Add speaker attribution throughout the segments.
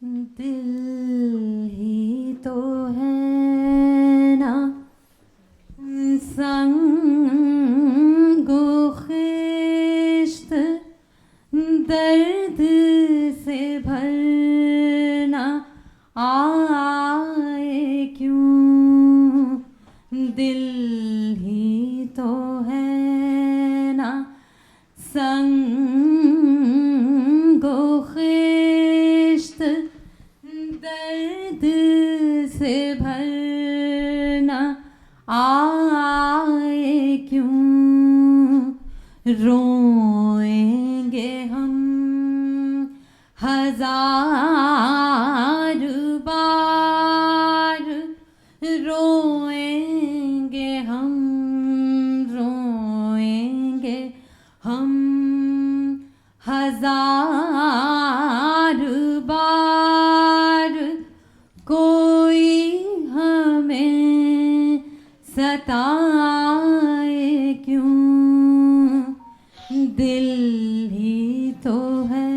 Speaker 1: دل ہی تو ہے نا سنگ و خشت، درد سے بھرنا آئے کیوں؟ دل ہی تو ہے نا سنگ و خشت، درد سے بھرنا آئے کیوں؟ روئیں گے ہم ہزار بار، روئیں گے ہم ہزار بار، کوئی ہمیں ستائے کیوں؟ دل ہی تو ہے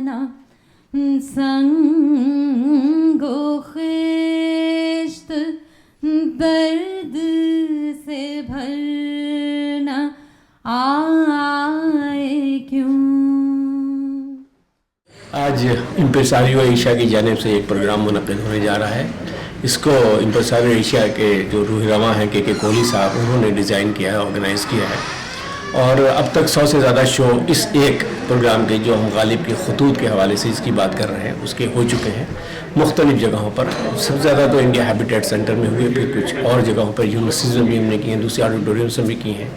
Speaker 1: نا سنگ و خشت، درد سے بھرنا آئے کیوں؟
Speaker 2: آج امپریساریو ایشیا کی جانب سے ایک پروگرام منعقد ہونے جا رہا ہے. اس کو امپریساریو ایشیا کے جو روح رواں ہیں کے کوہلی صاحب، انہوں نے ڈیزائن کیا ہے، آرگنائز کیا ہے. اور اب تک 100 سے زیادہ شو اس ایک پروگرام کے، جو ہم غالب کے خطوط کے حوالے سے اس کی بات کر رہے ہیں، اس کے ہو چکے ہیں مختلف جگہوں پر. سب سے زیادہ تو انڈیا ہیبیٹیٹ سینٹر میں ہوئے، پھر کچھ اور جگہوں پر یونیورسٹیز میں بھی ہم نے کی ہیں، دوسرے آڈیٹوریمس میں بھی کی ہیں.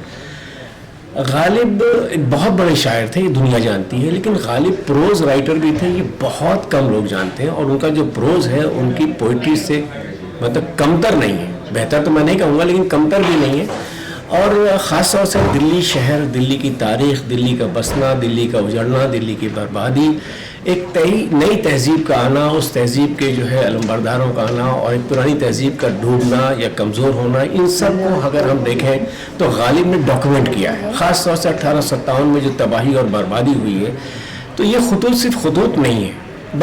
Speaker 2: غالب ایک بہت بڑے شاعر تھے، یہ دنیا جانتی ہے، لیکن غالب پروز رائٹر بھی تھے، یہ بہت کم لوگ جانتے ہیں. اور ان کا جو پروز ہے ان کی پوئٹری سے مطلب کمتر نہیں ہے، بہتر تو میں نہیں کہوں گا لیکن کمتر بھی نہیں ہے. اور خاص طور سے دلی شہر، دلی کی تاریخ، دلی کا بسنا، دلی کا اجڑنا، دلی کی بربادی، ایک نئی تہذیب کا آنا، اس تہذیب کے جو ہے علمبرداروں کا آنا، اور ایک پرانی تہذیب کا ڈوبنا یا کمزور ہونا، ان سب کو اگر ہم دیکھیں تو غالب نے ڈاکومنٹ کیا ہے. خاص طور سے 1857 میں جو تباہی اور بربادی ہوئی ہے، تو یہ خطوط صرف خطوط نہیں ہے،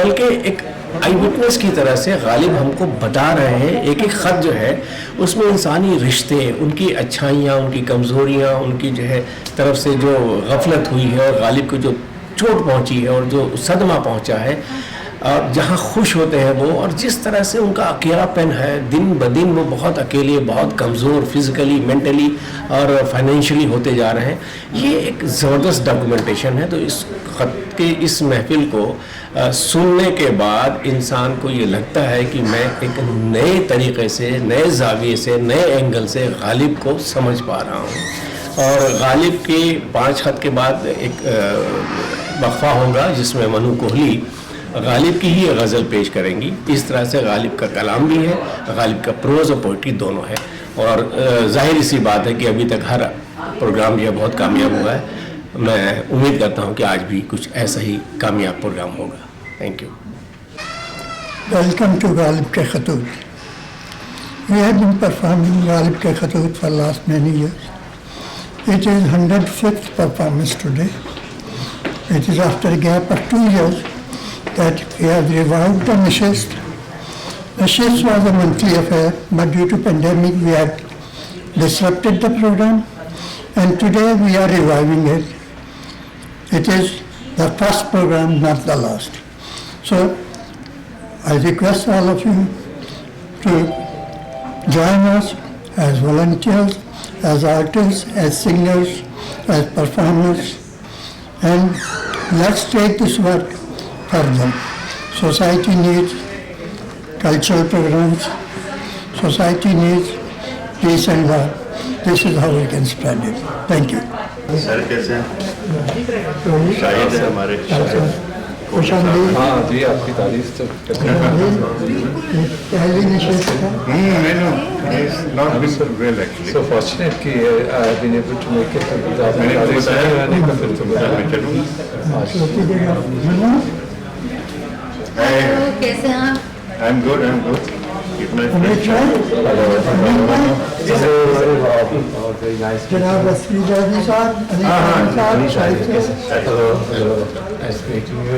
Speaker 2: بلکہ ایک آئی وٹنس کی طرح سے غالب ہم کو بتا رہے ہیں. ایک ایک خط جو ہے اس میں انسانی رشتے، ان کی اچھائیاں، ان کی کمزوریاں، ان کی جو ہے طرف سے جو غفلت ہوئی ہے، اور غالب کو جو چوٹ پہنچی ہے اور جو صدمہ پہنچا ہے، اور جہاں خوش ہوتے ہیں وہ، اور جس طرح سے ان کا اکیلا پن ہے، دن بدن وہ بہت اکیلے، بہت کمزور فزیکلی، مینٹلی اور فائنینشلی ہوتے جا رہے ہیں. یہ ایک زبردست ڈاکومنٹیشن ہے. تو اس خط کے اس محفل کو سننے کے بعد انسان کو یہ لگتا ہے کہ میں ایک نئے طریقے سے، نئے زاویے سے، نئے اینگل سے غالب کو سمجھ پا رہا ہوں. اور غالب کے 5 خط کے بعد ایک وقفہ ہوگا جس میں منو کوہلی غالب کی ہی غزل پیش کریں گی. اس طرح سے غالب کا کلام بھی ہے، غالب کا پروز اور پوئٹری دونوں ہے. اور ظاہر سی بات ہے کہ ابھی تک ہر پروگرام یہ بہت کامیاب ہوا ہے. میں امید کرتا ہوں کہ آج بھی کچھ ایسا ہی کامیاب پروگرام ہوگا. Thank you.
Speaker 3: ویلکم ٹو غالب کے خطوط. We have been performing غالب کے خطوط for last many years. It is 105th performance today. It is after a gap of 2 years that we have revived the Nashist. Nashist was a monthly affair, but due to pandemic we have disrupted the program, and today we are reviving it. It is the first program, not the last. So I request all of you to join us as volunteers, as artists, as singers, as performers, and let's take this work further. Society needs cultural programs. Society needs peace and love. This is how we can spread it. Thank you.
Speaker 4: سر کیسے ہیں؟ شاہد ہے ہمارے.
Speaker 3: خوش آمدید.
Speaker 5: ہاں جی، آپ کی تعریف تو
Speaker 3: پہلی نشست ہے.
Speaker 5: so fortunate کہ I've been able to make it. آپ نے تعریف ہے نہیں کا پھر تو
Speaker 1: کیسے ہیں آپ؟
Speaker 4: I'm good.
Speaker 3: جناب رسمی جادی صاحب،
Speaker 5: hello, nice meeting you.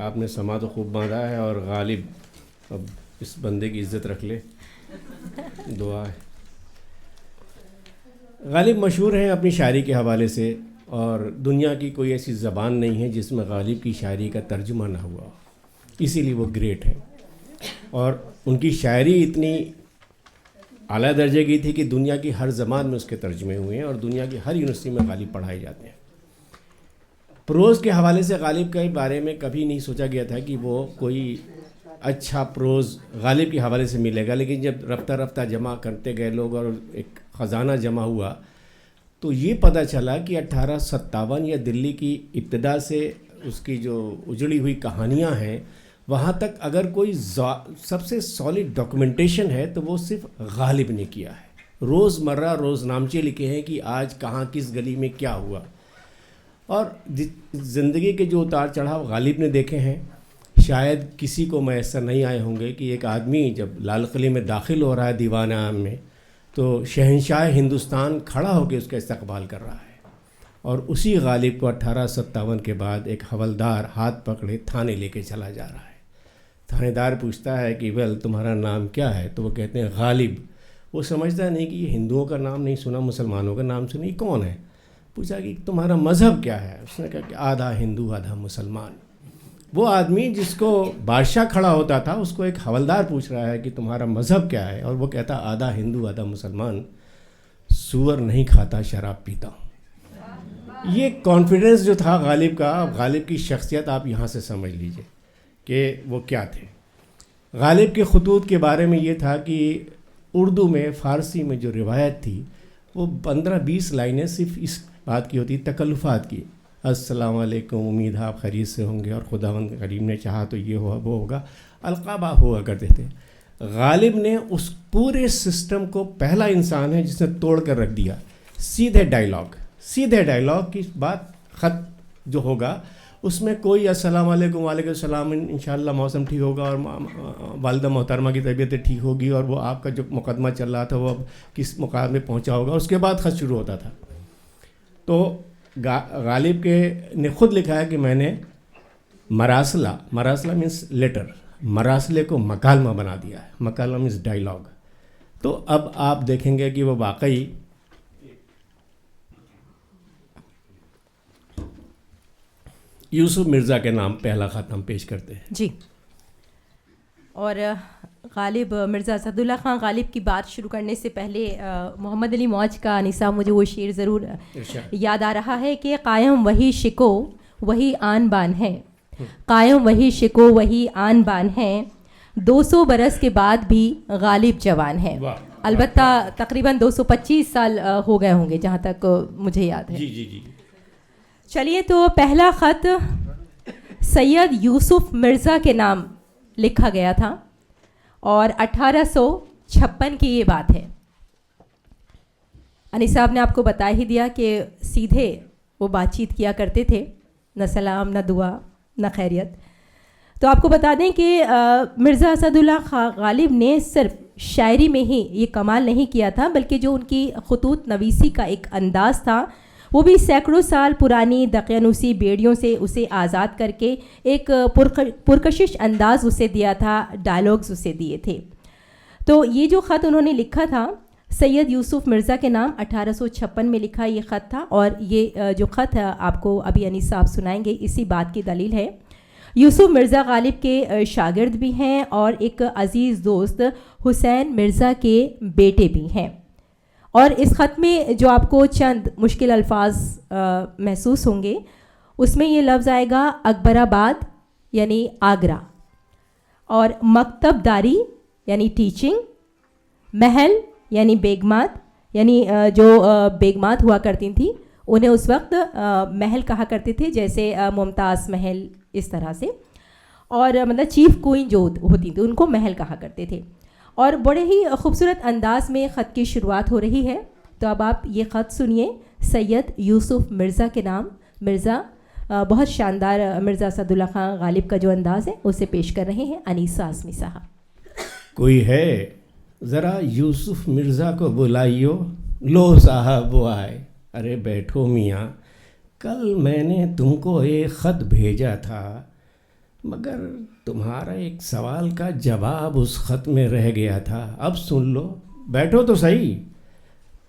Speaker 2: آپ نے سما تو خوب باندھا ہے، اور غالب اب اس بندے کی عزت رکھ لے، دعا ہے۔ غالب مشہور ہیں اپنی شاعری کے حوالے سے، اور دنیا کی کوئی ایسی زبان نہیں ہے جس میں غالب کی شاعری کا ترجمہ نہ ہوا، اسی لیے وہ گریٹ ہیں۔ اور ان کی شاعری اتنی اعلیٰ درجے کی تھی کہ دنیا کی ہر زبان میں اس کے ترجمے ہوئے ہیں، اور دنیا کی ہر یونیورسٹی میں غالب پڑھائے جاتے ہیں۔ پروز کے حوالے سے غالب کے بارے میں کبھی نہیں سوچا گیا تھا کہ وہ کوئی اچھا پروز غالب کے حوالے سے ملے گا، لیکن جب رفتہ رفتہ جمع کرتے گئے لوگ اور ایک خزانہ جمع ہوا تو یہ پتہ چلا کہ 1857 یا دلی کی ابتدا سے اس کی جو اجڑی ہوئی کہانیاں ہیں وہاں تک اگر کوئی سب سے سالڈ ڈاکومنٹیشن ہے تو وہ صرف غالب نے کیا ہے۔ روز مرہ روز نامچے لکھے ہیں کہ آج کہاں کس گلی میں کیا ہوا، اور زندگی کے جو اتار چڑھاؤ غالب نے دیکھے ہیں شاید کسی کو میسر نہیں آئے ہوں گے کہ ایک آدمی جب لال قلعے میں داخل ہو رہا ہے دیوان عام میں تو شہنشاہ ہندوستان کھڑا ہو کے اس کا استقبال کر رہا ہے، اور اسی غالب کو 1857 کے بعد ایک حوالدار ہاتھ پکڑے تھانے لے کے چلا جا رہا ہے۔ تھانے دار پوچھتا ہے کہ ویل تمہارا نام کیا ہے؟ تو وہ کہتے ہیں غالب۔ وہ سمجھتا نہیں کہ یہ ہندوؤں کا نام نہیں سنا، مسلمانوں کا نام سنا، یہ کون ہے؟ پوچھا کہ تمہارا مذہب کیا ہے؟ اس نے کہا کہ آدھا ہندو آدھا مسلمان۔ وہ آدمی جس کو بادشاہ کھڑا ہوتا تھا اس کو ایک حوالدار پوچھ رہا ہے کہ تمہارا مذہب کیا ہے، اور وہ کہتا آدھا ہندو آدھا مسلمان، سور نہیں کھاتا شراب پیتا ہوں۔ یہ کانفیڈنس جو تھا غالب کا، غالب کی شخصیت آپ یہاں سے سمجھ لیجئے کہ وہ کیا تھے۔ غالب کے خطوط کے بارے میں یہ تھا کہ اردو میں فارسی میں جو روایت تھی وہ 15-20 لائنیں صرف اس بات کی ہوتی، تکلفات کی، السلام علیکم، امید ہے آپ خیریت سے ہوں گے اور خداوند کریم نے چاہا تو یہ ہوا وہ ہوگا، القاب ہوا کرتے تھے۔ غالب نے اس پورے سسٹم کو، پہلا انسان ہے جس نے توڑ کر رکھ دیا، سیدھے ڈائلاگ کی بات، خط جو ہوگا اس میں کوئی السلام علیکم وعلیکم السلام، انشاءاللہ موسم ٹھیک ہوگا اور والدہ محترمہ کی طبیعت ٹھیک ہوگی اور وہ آپ کا جو مقدمہ چل رہا تھا وہ اب کس مقام میں پہنچا ہوگا، اس کے بعد خط شروع ہوتا تھا۔ تو غالب کے نے خود لکھا ہے کہ میں نے مراسلہ مینس لیٹر، مراسلے کو مکالمہ بنا دیا ہے، مکالمہ مینس ڈائلاگ۔ تو اب آپ دیکھیں گے کہ وہ واقعی یوسف مرزا کے نام پہلا خط ہم پیش کرتے ہیں
Speaker 6: جی۔ اور غالب مرزا اسداللہ خان غالب کی بات شروع کرنے سے پہلے محمد علی موج کا انیسا مجھے وہ شعر ضرور یاد آ رہا ہے کہ قائم وہی شکو وہی آن بان ہے، قائم وہی شکو وہی آن بان ہے، 200 برس کے بعد بھی غالب جوان ہے۔ البتہ تقریباً 225 سال ہو گئے ہوں گے جہاں تک مجھے یاد ہے۔
Speaker 2: جی۔
Speaker 6: چلیے، تو پہلا خط سید یوسف مرزا کے نام لکھا گیا تھا اور 1856 کی یہ بات ہے۔ انیس صاحب نے آپ کو بتا ہی دیا کہ سیدھے وہ بات چیت کیا کرتے تھے، نہ سلام نہ دعا نہ خیریت۔ تو آپ کو بتا دیں کہ مرزا اسداللہ خان غالب نے صرف شاعری میں ہی یہ کمال نہیں کیا تھا، بلکہ جو ان کی خطوط نویسی کا ایک انداز تھا وہ بھی سینکڑوں سال پرانی دقیانوسی بیڑیوں سے اسے آزاد کر کے ایک پرکشش انداز اسے دیا تھا، ڈائلاگز اسے دیے تھے۔ تو یہ جو خط انہوں نے لکھا تھا سید یوسف مرزا کے نام، 1856 میں لکھا یہ خط تھا، اور یہ جو خط آپ کو ابھی انیس صاحب سنائیں گے اسی بات کی دلیل ہے۔ یوسف مرزا غالب کے شاگرد بھی ہیں اور ایک عزیز دوست حسین مرزا کے بیٹے بھی ہیں، اور اس خط میں جو آپ کو چند مشکل الفاظ محسوس ہوں گے اس میں یہ لفظ آئے گا اکبر آباد یعنی آگرہ، اور مکتب داری یعنی ٹیچنگ، محل یعنی بیگمات، یعنی جو بیگمات ہوا کرتی تھیں انہیں اس وقت محل کہا کرتے تھے، جیسے ممتاز محل اس طرح سے، اور مطلب چیف کوئن جو ہوتی تھی ان کو محل کہا کرتے تھے۔ اور بڑے ہی خوبصورت انداز میں خط کی شروعات ہو رہی ہے، تو اب آپ یہ خط سنیے سید یوسف مرزا کے نام۔ مرزا بہت شاندار مرزا اسداللہ خان غالب کا جو انداز ہے اسے پیش کر رہے ہیں انیسہ اعظمی صاحب۔
Speaker 2: کوئی ہے ذرا یوسف مرزا کو بلائیو، لو صاحب وہ آئے، ارے بیٹھو میاں، کل میں نے تم کو ایک خط بھیجا تھا،
Speaker 7: مگر تمہارا ایک سوال کا جواب اس خط میں رہ گیا تھا، اب سن لو، بیٹھو تو صحیح۔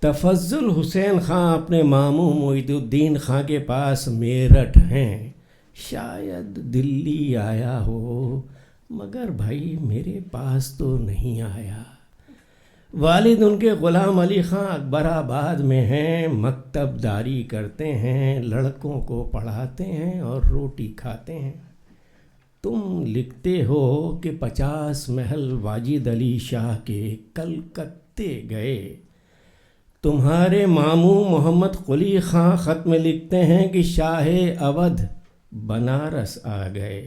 Speaker 7: تفضل حسین خان اپنے ماموں معید الدین خان کے پاس میرٹھ ہیں، شاید دلی آیا ہو، مگر بھائی میرے پاس تو نہیں آیا۔ والد ان کے غلام علی خان اکبر آباد میں ہیں، مکتب داری کرتے ہیں، لڑکوں کو پڑھاتے ہیں اور روٹی کھاتے ہیں۔ تم لکھتے ہو کہ 50 محل واجد علی شاہ کے کلکتے گئے۔ تمہارے ماموں محمد قلی خان خط میں لکھتے ہیں کہ شاہ اودھ بنارس آ گئے۔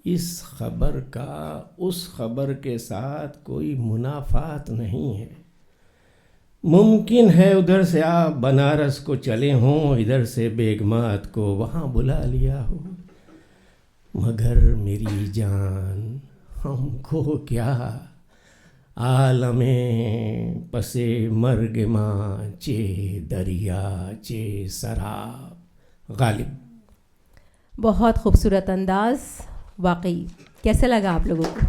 Speaker 7: اس خبر کا اس خبر کے ساتھ کوئی منافات نہیں ہے۔ ممکن ہے ادھر سے آپ بنارس کو چلے ہوں، ادھر سے بیگمات کو وہاں بلا لیا ہو، مگر میری جان ہم کو کیا، عالم پس مرگ ماں چے دریا چے سراب۔ غالب۔
Speaker 6: بہت خوبصورت انداز، واقعی کیسا لگا آپ لوگوں کو؟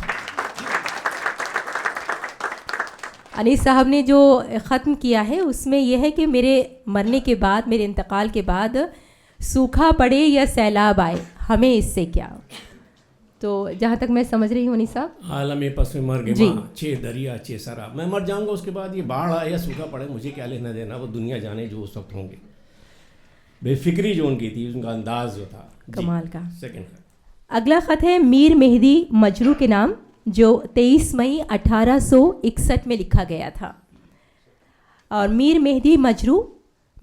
Speaker 6: انیس صاحب نے جو ختم کیا ہے اس میں یہ ہے کہ میرے مرنے کے بعد، میرے انتقال کے بعد سوکھا پڑے یا سیلاب آئے، ہمیں اس سے کیا؟ تو جہاں تک میں سمجھ رہی ہوں انیس صاحب،
Speaker 7: عالم پس مرگ ماں چھ دریا چھ سراب، میں مر جاؤں گا، اس کے بعد یہ باڑھ آئے یا سوکھا پڑے مجھے کیا لینا دینا، وہ دنیا جانے جو اس وقت ہوں گے۔ بے فکری جو ان کی تھی، ان کا انداز جو تھا
Speaker 6: کمال کا۔
Speaker 7: سیکنڈ خط۔
Speaker 6: اگلا خط ہے میر مہدی مجرو کے نام، جو 23 مئی 1861 میں لکھا گیا تھا۔ اور میر مہدی مجرو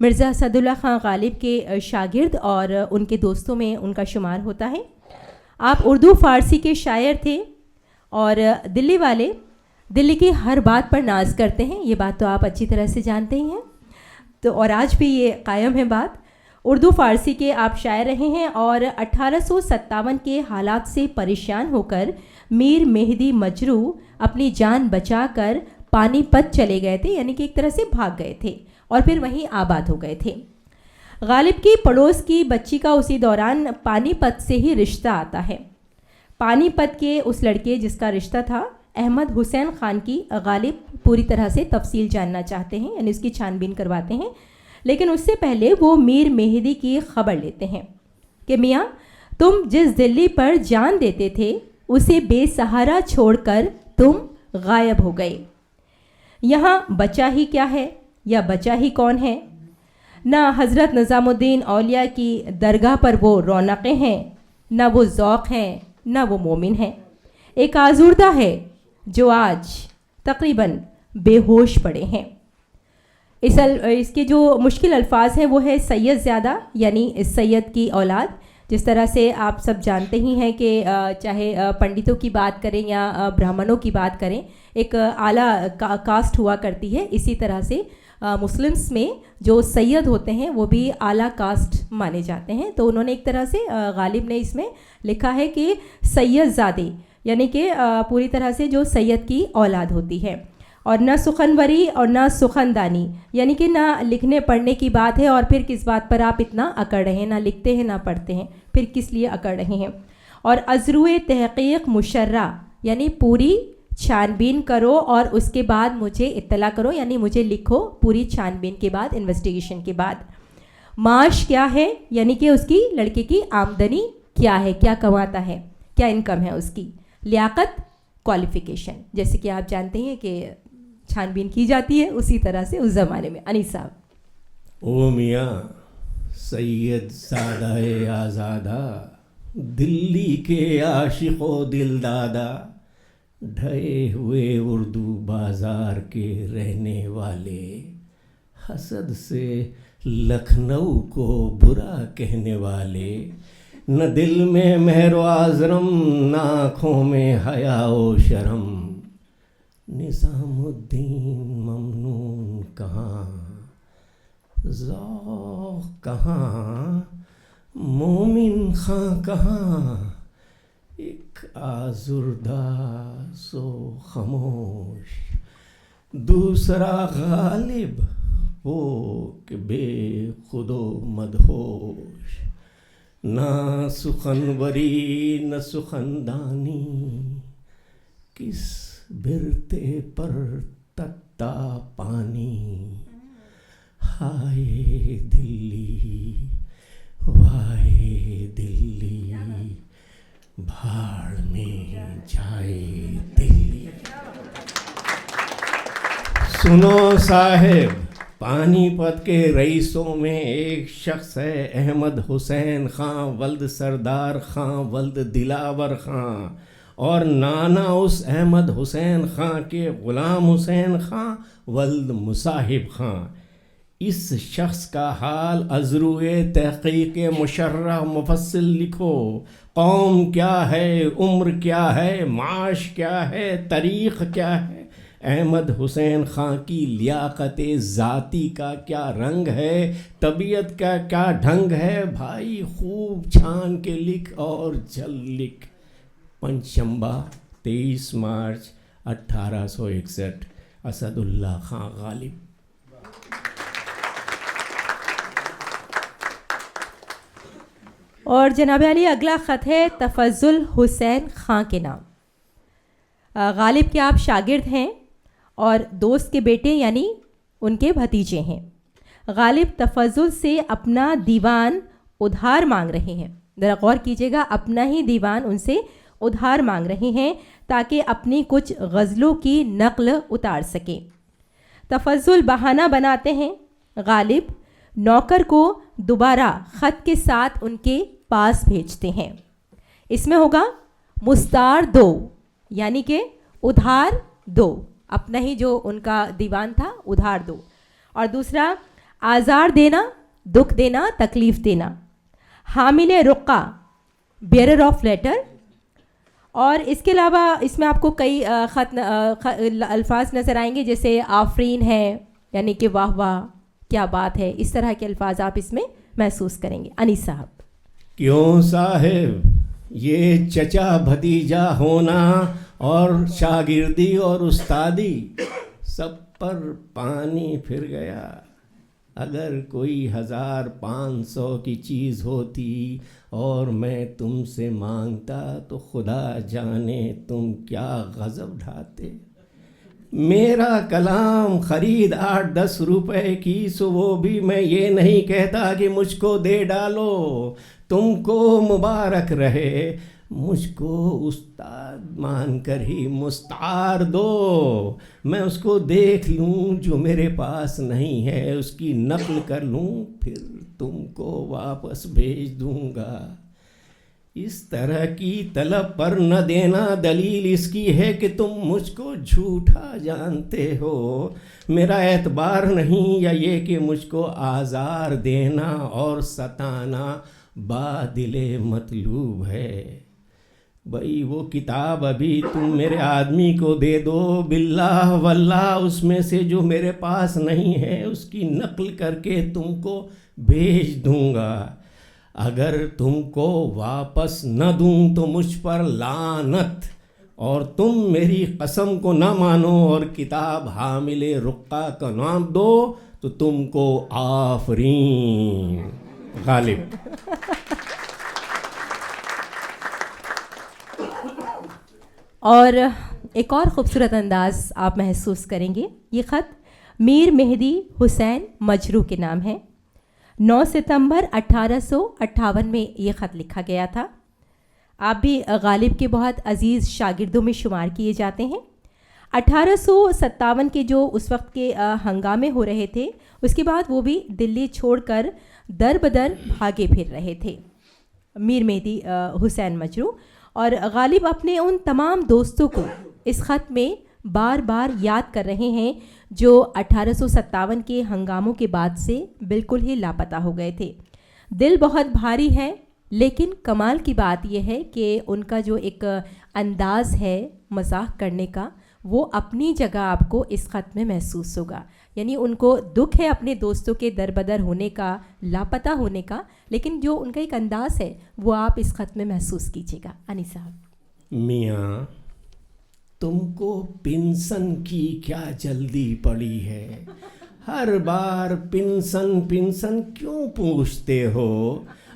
Speaker 6: مرزا اسداللہ خان غالب کے شاگرد اور ان کے دوستوں میں ان کا شمار ہوتا ہے۔ آپ اردو فارسی کے شاعر تھے اور دلی والے دلی کی ہر بات پر ناز کرتے ہیں، یہ بات تو آپ اچھی طرح سے جانتے ہی ہیں، تو اور آج بھی یہ قائم ہے بات۔ اردو فارسی کے آپ شاعر رہے ہیں اور 1857 کے حالات سے پریشان ہو کر میر مہدی مجرو اپنی جان بچا کر پانی پت چلے گئے تھے، یعنی کہ ایک طرح سے بھاگ گئے تھے اور پھر وہیں آباد ہو گئے تھے۔ غالب کی پڑوس کی بچی کا اسی دوران پانی پت سے ہی رشتہ آتا ہے۔ پانی پت کے اس لڑکے جس کا رشتہ تھا احمد حسین خان کی غالب پوری طرح سے تفصیل جاننا چاہتے ہیں، یعنی اس کی چھان بین کرواتے ہیں، لیکن اس سے پہلے وہ میر مہدی کی خبر لیتے ہیں کہ میاں تم جس دلی پر جان دیتے تھے اسے بے سہارا چھوڑ کر تم غائب ہو گئے۔ یہاں بچا ہی کیا ہے یا بچا ہی کون ہے؟ نہ حضرت نظام الدین اولیاء کی درگاہ پر وہ رونقیں ہیں، نہ وہ ذوق ہیں، نہ وہ مومن ہیں۔ ایک آزردہ ہے جو آج تقریباً بے ہوش پڑے ہیں۔ اس کے جو مشکل الفاظ ہیں وہ ہے سید زیادہ، یعنی اس سید کی اولاد۔ جس طرح سے آپ سب جانتے ہی ہیں کہ چاہے پنڈتوں کی بات کریں یا برہمنوں کی بات کریں، ایک اعلیٰ کاسٹ ہوا کرتی ہے، اسی طرح سے مسلمس میں جو سید ہوتے ہیں وہ بھی اعلیٰ کاسٹ مانے جاتے ہیں۔ تو انہوں نے ایک طرح سے غالب نے اس میں لکھا ہے کہ سید زادے، یعنی کہ پوری طرح سے جو سید کی اولاد ہوتی ہے، اور نہ سخنوری اور نہ سخندانی، یعنی کہ نہ لکھنے پڑھنے کی بات ہے، اور پھر کس بات پر آپ اتنا اکڑ رہے ہیں، نہ لکھتے ہیں نہ پڑھتے ہیں، پھر کس لیے اکڑ رہے ہیں۔ اور ازروع تحقیق مشرع، یعنی پوری چھان بین کرو اور اس کے بعد مجھے اطلاع کرو، یعنی مجھے لکھو پوری چھان بین کے بعد، انویسٹیگیشن کے بعد۔ معاش کیا ہے، یعنی کہ اس کی لڑکے کی آمدنی کیا ہے، کیا کماتا ہے، کیا انکم ہے اس کی۔ لیاقت، کوالیفیکیشن، جیسے کہ آپ جانتے ہیں کہ چھان بین کی جاتی ہے اسی طرح سے اس زمانے میں۔ انیس صاحب۔
Speaker 7: او میاں سید زادہ آزادہ، دلی کے عاشق و دل دادا، ڈھے ہوئے اردو بازار کے رہنے والے، حسد سے لکھنؤ کو برا کہنے والے، نہ دل میں مہر و آزرم، نہ آنکھوں میں حیا و شرم، نظام الدین ممنون کہاں، ذوق کہاں، مومن خاں کہاں، ایک آزردہ سو خاموش، دوسرا غالب وہ کہ بے خود و مدہوش، نہ سخنوری نہ سخندانی، کس برتے پر تتا پانی، ہائے دلی وائے دلی، بھاڑ میں جائے دلی۔ سنو صاحب، پانی پت کے رئیسوں میں ایک شخص ہے احمد حسین خان ولد سردار خان ولد دلاور خان، اور نانا اس احمد حسین خان کے غلام حسین خان ولد مصاحب خان۔ اس شخص کا حال ازروئے تحقیق مشرح مفصل لکھو۔ قوم کیا ہے، عمر کیا ہے، معاش کیا ہے، تاریخ کیا ہے، احمد حسین خان کی لیاقت ذاتی کا کیا رنگ ہے، طبیعت کا کیا ڈھنگ ہے، بھائی خوب چھان کے لکھ اور جل لکھ۔ پنچشنبہ 23 مارچ 1861، اسد اللہ خان غالب۔
Speaker 6: اور جناب علی اگلا خط ہے تفضل حسین خان کے نام۔ غالب کے آپ شاگرد ہیں اور دوست کے بیٹے یعنی ان کے بھتیجے ہیں۔ غالب تفضل سے اپنا دیوان ادھار مانگ رہے ہیں، ذرا غور کیجیے گا، اپنا ہی دیوان ان سے ادھار مانگ رہے ہیں تاکہ اپنی کچھ غزلوں کی نقل اتار سکیں۔ تفضل بہانہ بناتے ہیں، غالب نوکر کو دوبارہ خط کے ساتھ ان کے پاس بھیجتے ہیں۔ اس میں ہوگا مستار دو، یعنی کہ ادھار دو، اپنا ہی جو ان کا دیوان تھا ادھار دو، اور دوسرا آزار دینا، دکھ دینا، تکلیف دینا، حامل رقہ، بیئرر آف لیٹر۔ اور اس کے علاوہ اس میں آپ کو کئی الفاظ نظر آئیں گے، جیسے آفرین ہے یعنی کہ واہ واہ کیا بات ہے، اس طرح کے الفاظ آپ اس میں محسوس کریں گے۔ انیس صاحب:
Speaker 7: کیوں صاحب، یہ چچا بھتیجا ہونا اور شاگردی اور استادی سب پر پانی پھر گیا۔ اگر کوئی 1500 کی چیز ہوتی اور میں تم سے مانگتا تو خدا جانے تم کیا غضب ڈھاتے۔ میرا کلام خرید 8-10 روپے کی، سو وہ بھی میں یہ نہیں کہتا کہ مجھ کو دے ڈالو، تم کو مبارک رہے، مجھ کو استاد مان کر ہی مستعار دو، میں اس کو دیکھ لوں جو میرے پاس نہیں ہے، اس کی نقل کر لوں، پھر تم کو واپس بھیج دوں گا۔ اس طرح کی طلب پر نہ دینا دلیل اس کی ہے کہ تم مجھ کو جھوٹا جانتے ہو، میرا اعتبار نہیں، یا یہ کہ مجھ کو آزار دینا اور ستانا بادل مطلوب ہے۔ بھئی وہ کتاب ابھی تم میرے آدمی کو دے دو، باللہ واللہ اس میں سے جو میرے پاس نہیں ہے اس کی نقل کر کے تم کو بھیج دوں گا۔ اگر تم کو واپس نہ دوں تو مجھ پر لعنت، اور تم میری قسم کو نہ مانو اور کتاب حامل رقہ کا نام دو تو تم کو آفرین۔ غالب۔
Speaker 6: اور ایک اور خوبصورت انداز آپ محسوس کریں گے، یہ خط میر مہدی حسین مجروح کے نام ہے۔ 9 ستمبر 1858 میں یہ خط لکھا گیا تھا۔ آپ بھی غالب کے بہت عزیز شاگردوں میں شمار کیے جاتے ہیں۔ 1857 کے جو اس وقت کے ہنگامے ہو رہے تھے، اس کے بعد وہ بھی دلی چھوڑ کر در بدر بھاگے پھر رہے تھے، میر مہدی حسین مجروح۔ اور غالب اپنے ان تمام دوستوں کو اس خط میں بار بار یاد کر رہے ہیں جو 1857 کے ہنگاموں کے بعد سے بالکل ہی لاپتہ ہو گئے تھے۔ دل بہت بھاری ہے، لیکن کمال کی بات یہ ہے کہ ان کا جو ایک انداز ہے مزاح کرنے کا، وہ اپنی جگہ آپ کو اس خط میں محسوس ہوگا۔ یعنی ان کو دکھ ہے اپنے دوستوں کے دربدر ہونے کا، لاپتہ ہونے کا، لیکن جو ان کا ایک انداز ہے وہ آپ اس خط میں محسوس کیجیے گا۔ انیس صاحب:
Speaker 7: میاں، تم کو پنسن کی کیا جلدی پڑی ہے؟ ہر بار پنسن پنسن کیوں پوچھتے ہو؟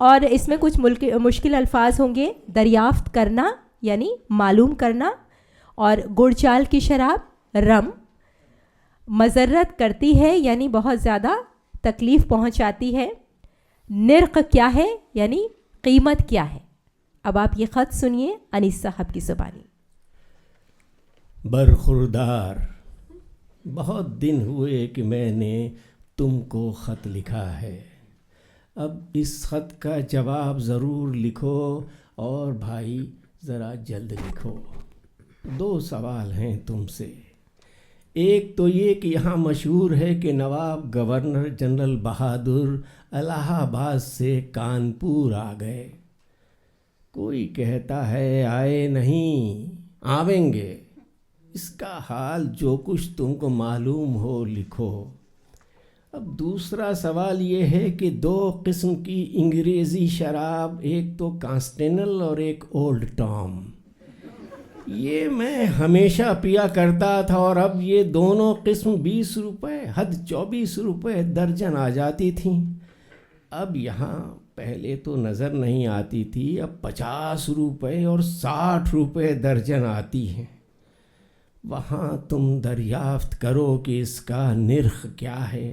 Speaker 6: اور اس میں کچھ مشکل الفاظ ہوں گے. دریافت کرنا یعنی معلوم کرنا, اور گڑ چال کی شراب رم. مضرت کرتی ہے یعنی بہت زیادہ تکلیف پہنچاتی ہے. نرخ کیا ہے یعنی قیمت کیا ہے. اب آپ یہ خط سنیے انیس صاحب کی زبانی.
Speaker 7: برخوردار، بہت دن ہوئے کہ میں نے تم کو خط لکھا ہے. اب اس خط کا جواب ضرور لکھو، اور بھائی ذرا جلد لکھو. 2 سوال ہیں تم سے. ایک تو یہ کہ یہاں مشہور ہے کہ نواب گورنر جنرل بہادر الہ آباد سے کانپور آ گئے. کوئی کہتا ہے آئے نہیں، آویں گے. اس کا حال جو کچھ تم کو معلوم ہو لکھو. اب دوسرا سوال یہ ہے کہ 2 قسم کی انگریزی شراب، ایک تو کانسٹینل اور ایک اولڈ ٹام، یہ میں ہمیشہ پیا کرتا تھا، اور اب یہ دونوں قسم 20 روپے حد 24 روپے درجن آ جاتی تھیں. اب یہاں پہلے تو نظر نہیں آتی تھی، اب 50 روپے اور 60 روپے درجن آتی ہیں. وہاں تم دریافت کرو کہ اس کا نرخ کیا ہے،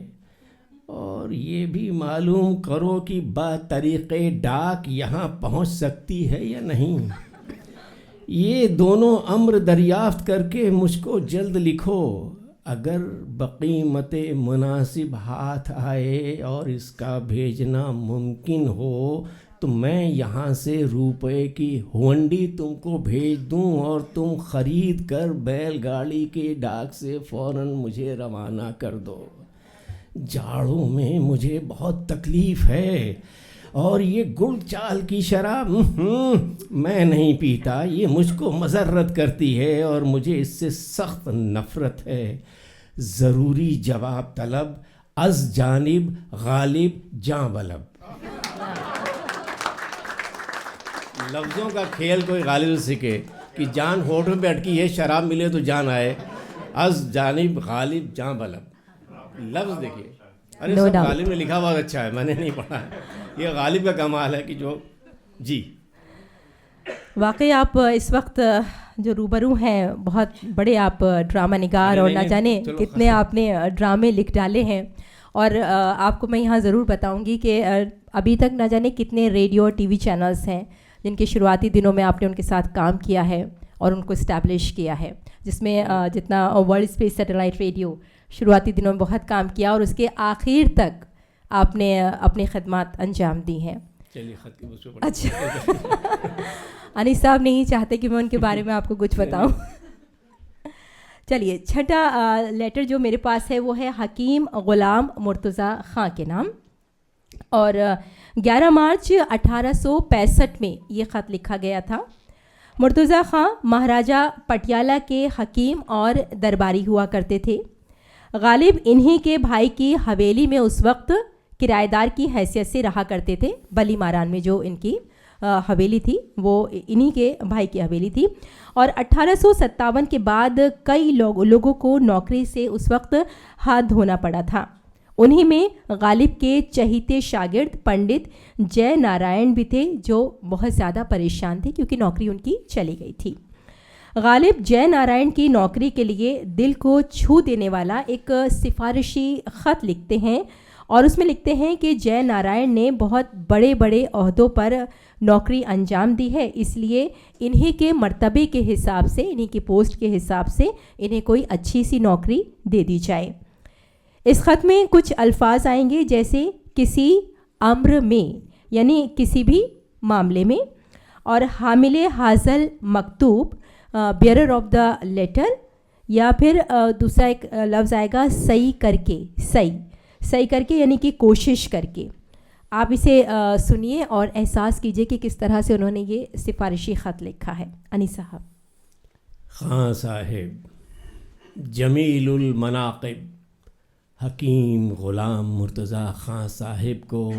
Speaker 7: اور یہ بھی معلوم کرو کہ بطریق ڈاک یہاں پہنچ سکتی ہے یا نہیں. یہ دونوں امر دریافت کر کے مجھ کو جلد لکھو. اگر بقیمت مناسب ہاتھ آئے اور اس کا بھیجنا ممکن ہو تو میں یہاں سے روپے کی ہونڈی تم کو بھیج دوں، اور تم خرید کر بیل گاڑی کے ڈاک سے فوراً مجھے روانہ کر دو. جاڑوں میں مجھے بہت تکلیف ہے، اور یہ گڑ چال کی شراب میں نہیں پیتا. یہ مجھ کو مضرت کرتی ہے اور مجھے اس سے سخت نفرت ہے. ضروری جواب طلب از جانب غالب جاں بلب. لفظوں کا کھیل کوئی غالب سیکھے کہ جان ہوٹل پہ اٹکی ہے، شراب ملے تو جان آئے. از جانب غالب جاں بلب لفظ دیکھیے. ارے سب غالب نے لکھا بہت اچھا ہے، میں نے نہیں پڑھا ہے. یہ غالب کا کمال ہے کہ جو جی
Speaker 6: واقعی آپ اس وقت جو روبرو ہیں بہت بڑے آپ ڈرامہ نگار، اور نہ جانے کتنے آپ نے ڈرامے لکھ ڈالے ہیں. اور آپ کو میں یہاں ضرور بتاؤں گی کہ ابھی تک نہ جانے کتنے ریڈیو اور ٹی وی چینلز ہیں جن کے شروعاتی دنوں میں آپ نے ان کے ساتھ کام کیا ہے اور ان کو اسٹیبلش کیا ہے، جس میں جتنا ورلڈ اسپیس سیٹلائٹ ریڈیو شروعاتی دنوں میں بہت کام کیا، اور اس کے آخر تک آپ نے اپنی خدمات انجام دی ہیں. اچھا انیس صاحب نہیں چاہتے کہ میں ان کے بارے میں آپ کو کچھ بتاؤں. چلیے، چھٹا لیٹر جو میرے پاس ہے وہ ہے حکیم غلام مرتضیٰ خان کے نام، اور 11 مارچ 1865 میں یہ خط لکھا گیا تھا. مرتضیٰ خان مہاراجہ پٹیالہ کے حکیم اور درباری ہوا کرتے تھے. غالب انہی کے بھائی کی حویلی میں اس وقت کرایہ دار کی حیثیت سے رہا کرتے تھے. بلی ماران میں جو ان کی حویلی تھی وہ انہی کے بھائی کی حویلی تھی. اور 1857 کے بعد کئی لوگوں کو نوکری سے اس وقت ہاتھ دھونا پڑا تھا. انہی میں غالب کے چہیتے شاگرد پنڈت جے نارائن بھی تھے، جو بہت زیادہ پریشان تھے کیونکہ نوکری ان کی چلی گئی تھی. غالب جے نارائن کی نوکری کے لیے دل کو چھو دینے والا ایک سفارشی خط لکھتے ہیں، اور اس میں لکھتے ہیں کہ جے نارائن نے بہت بڑے بڑے عہدوں پر نوکری انجام دی ہے، اس لیے انہی کے مرتبے کے حساب سے، انہی کی پوسٹ کے حساب سے انہیں کوئی اچھی سی نوکری دے دی جائے. اس خط میں کچھ الفاظ آئیں گے جیسے کسی امر میں یعنی کسی بھی معاملے میں، اور حامل حاصل مکتوب بیئرر آف دا لیٹر، یا پھر دوسرا ایک لفظ آئے گا صحیح کر کے. صحیح کر کے یعنی کہ کوشش کر کے. آپ اسے سنیے اور احساس کیجئے کہ کس طرح سے انہوں نے یہ سفارشی خط لکھا ہے. انیس صاحب.
Speaker 7: خان صاحب جمیل المناقب حکیم غلام مرتضیٰ خان صاحب کو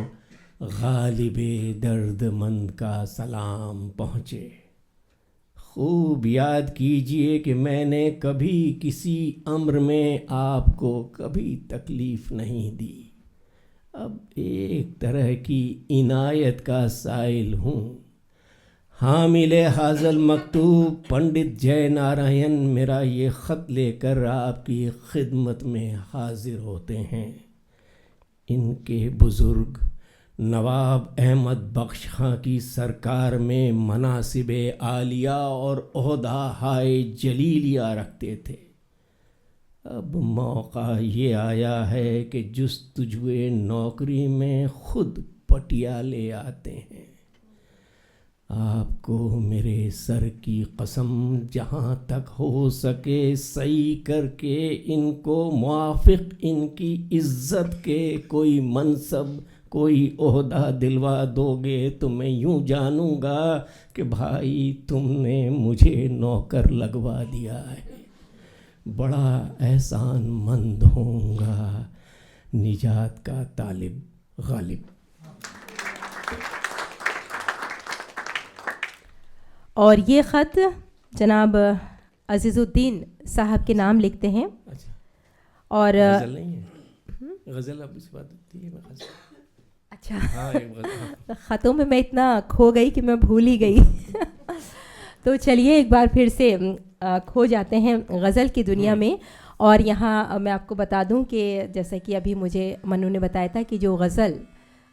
Speaker 7: غالب درد مند کا سلام پہنچے. خوب یاد کیجئے کہ میں نے کبھی کسی امر میں آپ کو کبھی تکلیف نہیں دی. اب ایک طرح کی عنایت کا سائل ہوں. حامل حاضل مکتوب پنڈت جے نارائن میرا یہ خط لے کر آپ کی خدمت میں حاضر ہوتے ہیں. ان کے بزرگ نواب احمد بخش خاں کی سرکار میں مناصب عالیہ اور عہدہ ہائے جلیلیہ رکھتے تھے. اب موقع یہ آیا ہے کہ جستجوئے نوکری میں خود پٹیالے آتے ہیں. آپ کو میرے سر کی قسم جہاں تک ہو سکے صحیح کر کے ان کو موافق ان کی عزت کے کوئی منصب کوئی عہدہ دلوا دو گے تو میں یوں جانوں گا کہ بھائی تم نے مجھے نوکر لگوا دیا ہے. بڑا احسان مند ہوں گا. نجات کا طالب غالب.
Speaker 6: اور یہ خط جناب عزیز الدین صاحب کے نام لکھتے ہیں. اور
Speaker 7: غزل نہیں ہے, غزل اب اس بات ہوتی ہے.
Speaker 6: اچھا, خطوں میں میں اتنا کھو گئی کہ میں بھول ہی گئی. تو چلیے ایک بار پھر سے کھو جاتے ہیں غزل کی دنیا میں. اور یہاں میں آپ کو بتا دوں کہ جیسا کہ ابھی مجھے منو نے بتایا تھا کہ جو غزل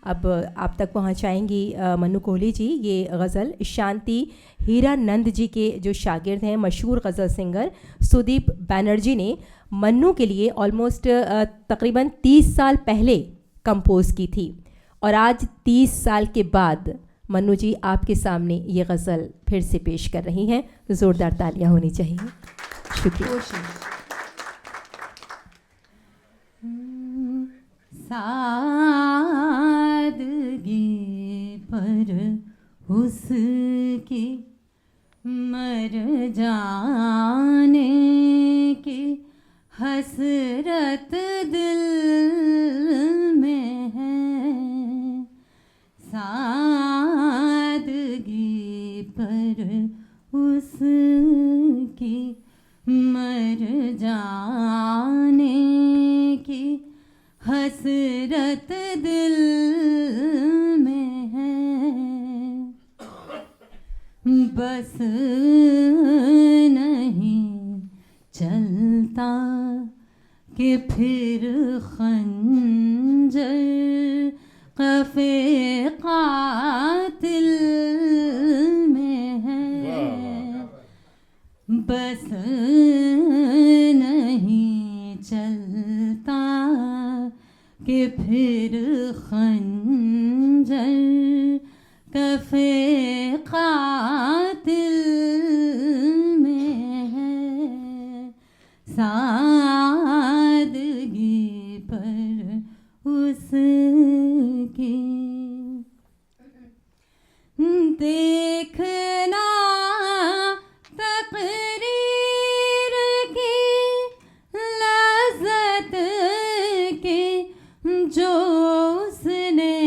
Speaker 6: اب آپ تک پہنچائیں گی منو کوہلی جی, یہ غزل شانتی ہیرا نند جی کے جو شاگرد ہیں مشہور غزل سنگر سدیپ بینرجی نے منو کے لیے آلموسٹ تقریباً 30 سال پہلے کمپوز کی تھی. اور آج 30 سال کے بعد منو جی آپ کے سامنے یہ غزل پھر سے پیش کر رہی ہیں. زوردار تالیاں ہونی چاہیے. شکریہ.
Speaker 1: سادگی پر اس کی مر جانے کی حسرت دل میں ہے. سادگی پر اس کی مر جانے کی حسرت دل میں ہے. بس نہیں چلتا کہ پھر خنجر قفے قاتل میں ہے. بس نہیں چلتا کہ پھر خنجر کفے قاتل میں ہے. سادگی پر اس کی دیکھنا تقریر کی لذت کی جو اس نے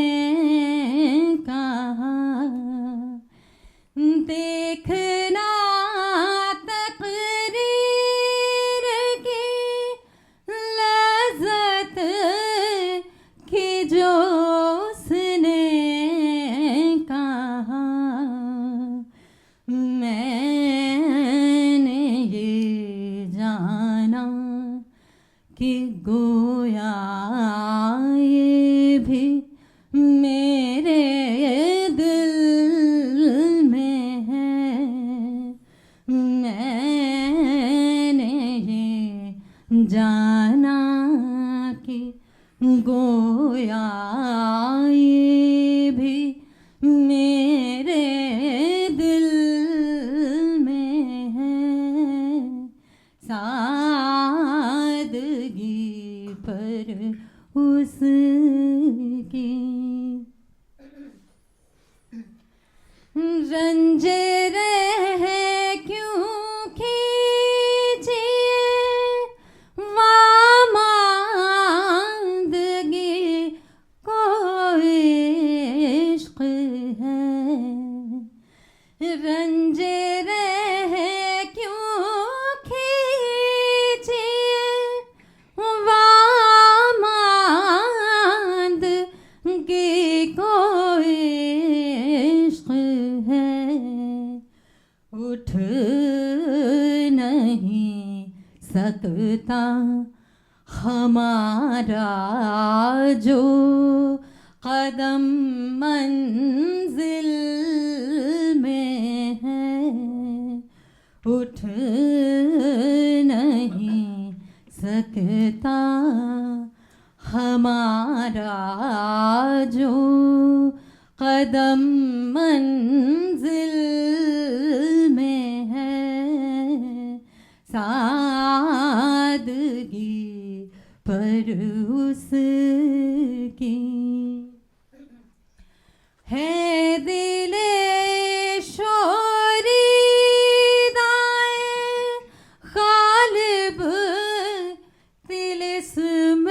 Speaker 1: کہا. دیکھنا تقریر کی لذت کی جو اس نے کہا. میں نے یہ جانا کہ گویا یہ بھی میرے دل میں ہے. میں نے یہ جانا کہ گویا یہ بھی میرے دل میں ہے. سادگی پر اس کی رنج رہ کیوں کیجیے واماندگی کو عشق ہے. رنج رہ کیوں کیجیے واماندگی زندگی کو عشق ہے اٹھ نہیں سکتا ہمارا جو قدم منزل میں ہے اٹھ نہیں سکتا ہمارا جو قدم منزل میں ہے سادگی پر اس کی ہے دل شوریدائے غالب طلسم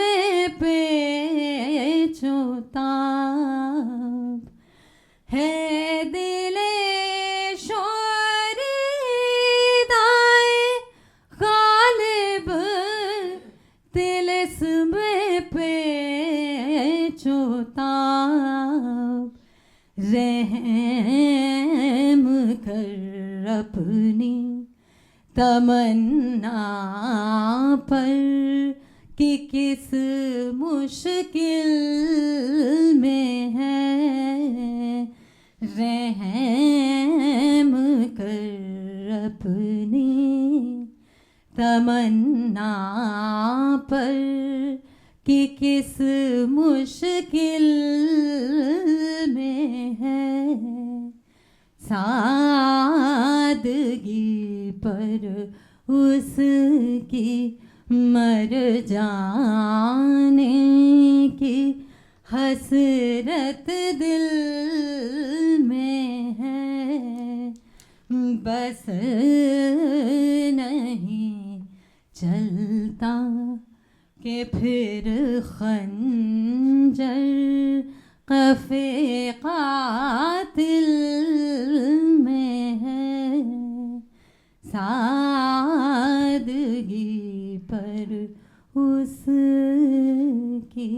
Speaker 1: پیچ و تاب ہے دل شوریدائے غالب طلسم پیچ و تاب رحم کر اپنی تمنا پر کہ کس مشکل میں ہے رحم کر اپنی تمنا پر کہ کس مشکل میں ہے سادگی پر اس کی مر جانے کی حسرت دل میں ہے بس نہیں چلتا کہ پھر خنجر قفے قاتل میں ہے سادگی پر اس کی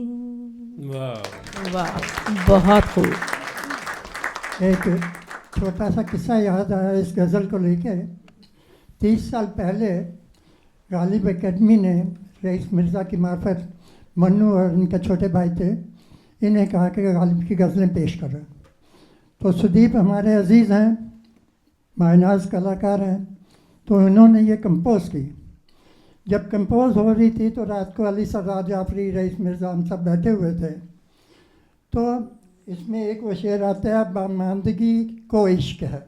Speaker 7: واہ
Speaker 6: واہ بہت خوب.
Speaker 3: ایک چھوٹا سا قصہ یاد آیا اس غزل کو لے کے. 30 سال پہلے غالب اکیڈمی نے رئیس مرزا کی معرفت منو اور ان کے چھوٹے بھائی تھے انہیں کہا کہ غالب کی غزلیں پیش کریں. تو سدیپ ہمارے عزیز ہیں مایناز کلاکار ہیں تو انہوں نے یہ کمپوز کی. جب کمپوز ہو رہی تھی تو رات کو علی سردار جعفری رئیس مرزا ہم سب بیٹھے ہوئے تھے. تو اس میں ایک وہ شعر آتا ہے باماندگی کو عشق ہے.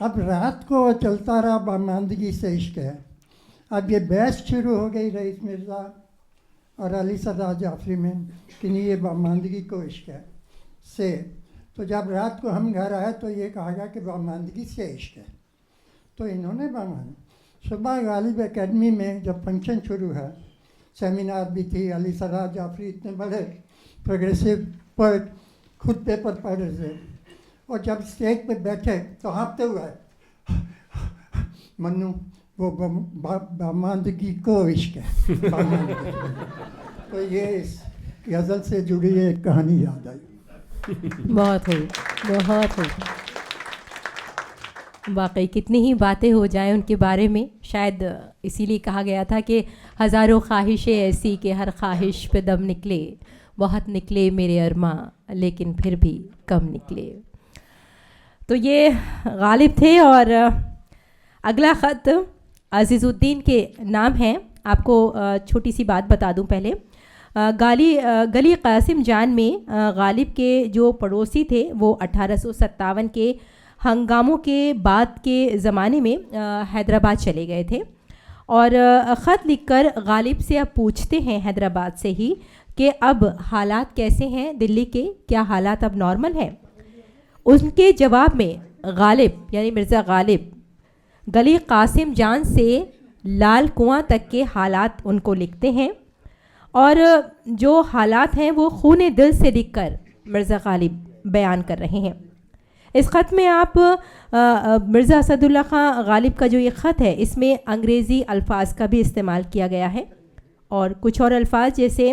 Speaker 3: اب رات کو وہ چلتا رہا باماندگی سے عشق ہے. اب یہ بحث شروع ہو گئی رئیس مرزا اور علی سردار جعفری میں کہ نہیں یہ باماندگی کو عشق ہے سے. تو جب رات کو ہم گھر آئے تو یہ کہا گیا کہ باماندگی سے عشق ہے. تو انہوں نے صبح غالب اکیڈمی میں جب فنکشن شروع ہے سیمینار بھی تھی علی سردار جعفری اتنے بڑے پروگریسو پوئٹ خود پیپر پڑھ رہے تھے اور جب اسٹیج پہ بیٹھے تو ہانپتے ہوئے منو وہ باماندگی کو عشق ہے. تو یہ اس غزل سے جڑی ایک کہانی یاد آئی.
Speaker 6: بہت خوب بہت خوب. واقعی کتنی ہی باتیں ہو جائیں ان کے بارے میں. شاید اسی لیے کہا گیا تھا کہ ہزاروں خواہشیں ایسی کہ ہر خواہش پہ دم نکلے بہت نکلے میرے ارماں لیکن پھر بھی کم نکلے. تو یہ غالب تھے. اور اگلا خط عزیز الدین کے نام ہے. آپ کو چھوٹی سی بات بتا دوں پہلے. گلی قاسم جان میں غالب کے جو پڑوسی تھے وہ 1857 کے ہنگاموں کے بعد کے زمانے میں حیدرآباد چلے گئے تھے. اور خط لکھ کر غالب سے اب پوچھتے ہیں حیدرآباد سے ہی کہ اب حالات کیسے ہیں دلی کے, کیا حالات اب نارمل ہیں. ان کے جواب میں غالب یعنی مرزا غالب گلی قاسم جان سے لال کنواں تک کے حالات ان کو لکھتے ہیں. اور جو حالات ہیں وہ خون دل سے لکھ کر مرزا غالب بیان کر رہے ہیں. اس خط میں آپ مرزا اسد اللہ خان غالب کا جو یہ خط ہے اس میں انگریزی الفاظ کا بھی استعمال کیا گیا ہے اور کچھ اور الفاظ جیسے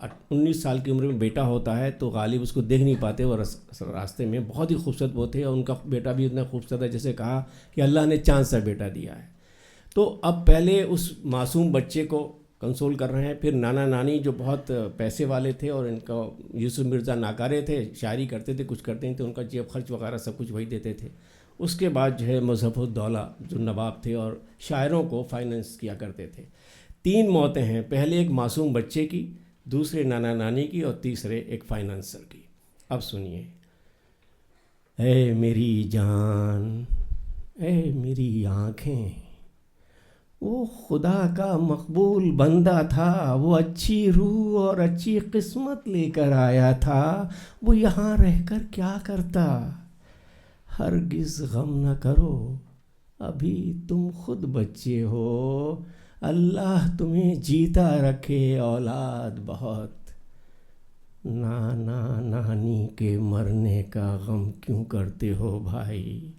Speaker 7: 19 سال کی عمر میں بیٹا ہوتا ہے تو غالب اس کو دیکھ نہیں پاتے، اور راستے میں بہت ہی خوبصورت وہ تھے، اور ان کا بیٹا بھی اتنا خوبصورت ہے جیسے کہا کہ اللہ نے چاند سا بیٹا دیا ہے. تو اب پہلے اس معصوم بچے کو کنسول کر رہے ہیں، پھر نانا نانی جو بہت پیسے والے تھے اور ان کا یوسف مرزا ناکارے تھے، شاعری کرتے تھے، کچھ کرتے تھے، ان کا جیب خرچ وغیرہ سب کچھ وہی دیتے تھے. اس کے بعد جو ہے مظفر الدولہ جو نواب تھے اور شاعروں کو فائننس کیا کرتے تھے. 3 موتیں ہیں، پہلے ایک معصوم بچے کی، دوسرے نانا نانی کی، اور تیسرے ایک فائنانسر کی. اب سنیے. اے میری جان، اے میری آنکھیں، وہ خدا کا مقبول بندہ تھا، وہ اچھی روح اور اچھی قسمت لے کر آیا تھا، وہ یہاں رہ کر کیا کرتا؟ ہرگز غم نہ کرو، ابھی تم خود بچے ہو، اللہ تمہیں جیتا رکھے، اولاد بہت. نانا نانی کے مرنے کا غم کیوں کرتے ہو بھائی؟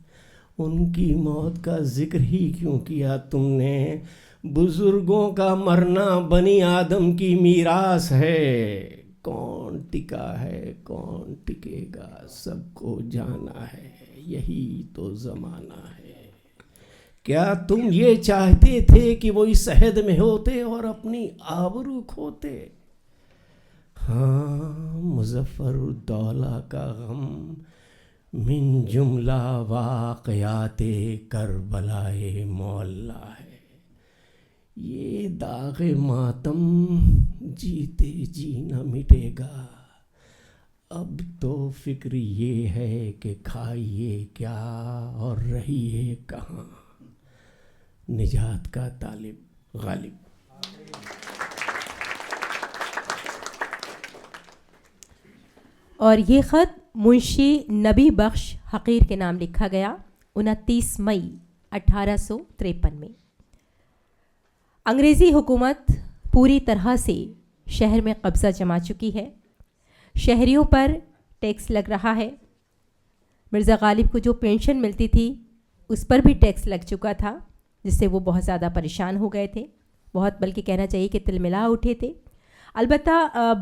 Speaker 7: ان کی موت کا ذکر ہی کیوں کیا تم نے؟ بزرگوں کا مرنا بنی آدم کی میراث ہے. کون ٹکا ہے کون ٹکے گا، سب کو جانا ہے، یہی تو زمانہ ہے. کیا تم یہ چاہتے تھے کہ وہ اس عہد میں ہوتے اور اپنی آبرو کھوتے؟ ہاں، مظفر الدولہ کا غم من جملہ واقعات کربلائے معلیٰ ہے. یہ داغ ماتم جیتے جی نہ مٹے گا. اب تو فکر یہ ہے کہ کھائیے کیا اور رہیے کہاں. نجات کا طالب، غالب.
Speaker 6: اور یہ خط منشی نبی بخش حقیر کے نام لکھا گیا 29 مئی 1853 میں. انگریزی حکومت پوری طرح سے شہر میں قبضہ جما چکی ہے، شہریوں پر ٹیکس لگ رہا ہے. مرزا غالب کو جو پینشن ملتی تھی اس پر بھی ٹیکس لگ چکا تھا، جس سے وہ بہت زیادہ پریشان ہو گئے تھے، بہت بلکہ کہنا چاہیے کہ تلملا اٹھے تھے. البتہ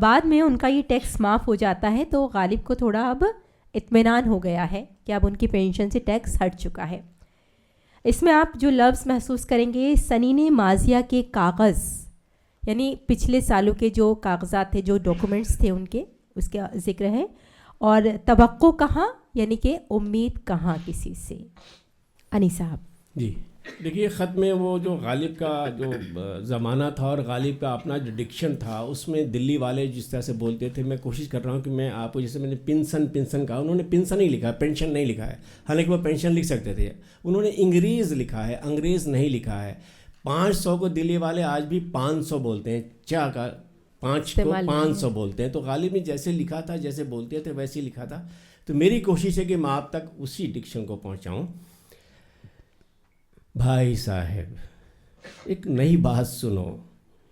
Speaker 6: بعد میں ان کا یہ ٹیکس معاف ہو جاتا ہے تو غالب کو تھوڑا اب اطمینان ہو گیا ہے کہ اب ان کی پینشن سے ٹیکس ہٹ چکا ہے. اس میں آپ جو لفظ محسوس کریں گے سنین ماضیہ کے کاغذ، یعنی پچھلے سالوں کے جو کاغذات تھے، جو ڈاکومنٹس تھے ان کے، اس کا ذکر ہے. اور توقع کہاں، یعنی کہ امید کہاں کسی سے. انی صاحب
Speaker 7: جی دیکھیے، خط میں وہ جو غالب کا جو زمانہ تھا اور غالب کا اپنا جو ڈکشن تھا، اس میں دلی والے جس طرح سے بولتے تھے، میں کوشش کر رہا ہوں کہ میں آپ کو، جیسے میں نے پنسن کہا، انہوں نے پنسن ہی لکھا ہے، پینشن نہیں لکھا ہے. حالانکہ وہ پینشن لکھ سکتے تھے. انہوں نے انگریز لکھا ہے، انگریز نہیں لکھا ہے. 500 کو دلی والے آج بھی 500 بولتے ہیں، چا کا 5 کو 500 بولتے ہیں. تو غالب نے جیسے لکھا تھا، جیسے بولتے تھے ویسے ہی لکھا تھا. تو میری کوشش ہے کہ میں آپ تک اسی ڈکشن کو پہنچاؤں. بھائی صاحب، ایک نئی بات سنو.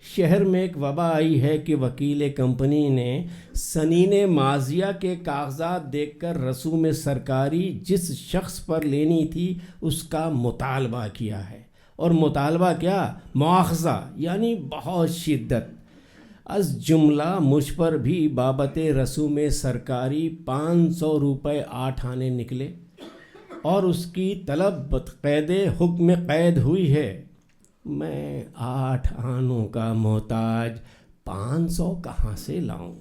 Speaker 7: شہر میں ایک وبا آئی ہے کہ وکیل کمپنی نے سنین ماضیہ کے کاغذات دیکھ کر رسوم سرکاری جس شخص پر لینی تھی اس کا مطالبہ کیا ہے. اور مطالبہ کیا؟ مواخذہ، یعنی بہت شدت. از جملہ مجھ پر بھی بابت رسوم سرکاری 500 روپے 8 آنے نکلے، اور اس کی طلب بقید حکم قید ہوئی ہے. میں 8 آنوں کا محتاج 500 کہاں سے لاؤں؟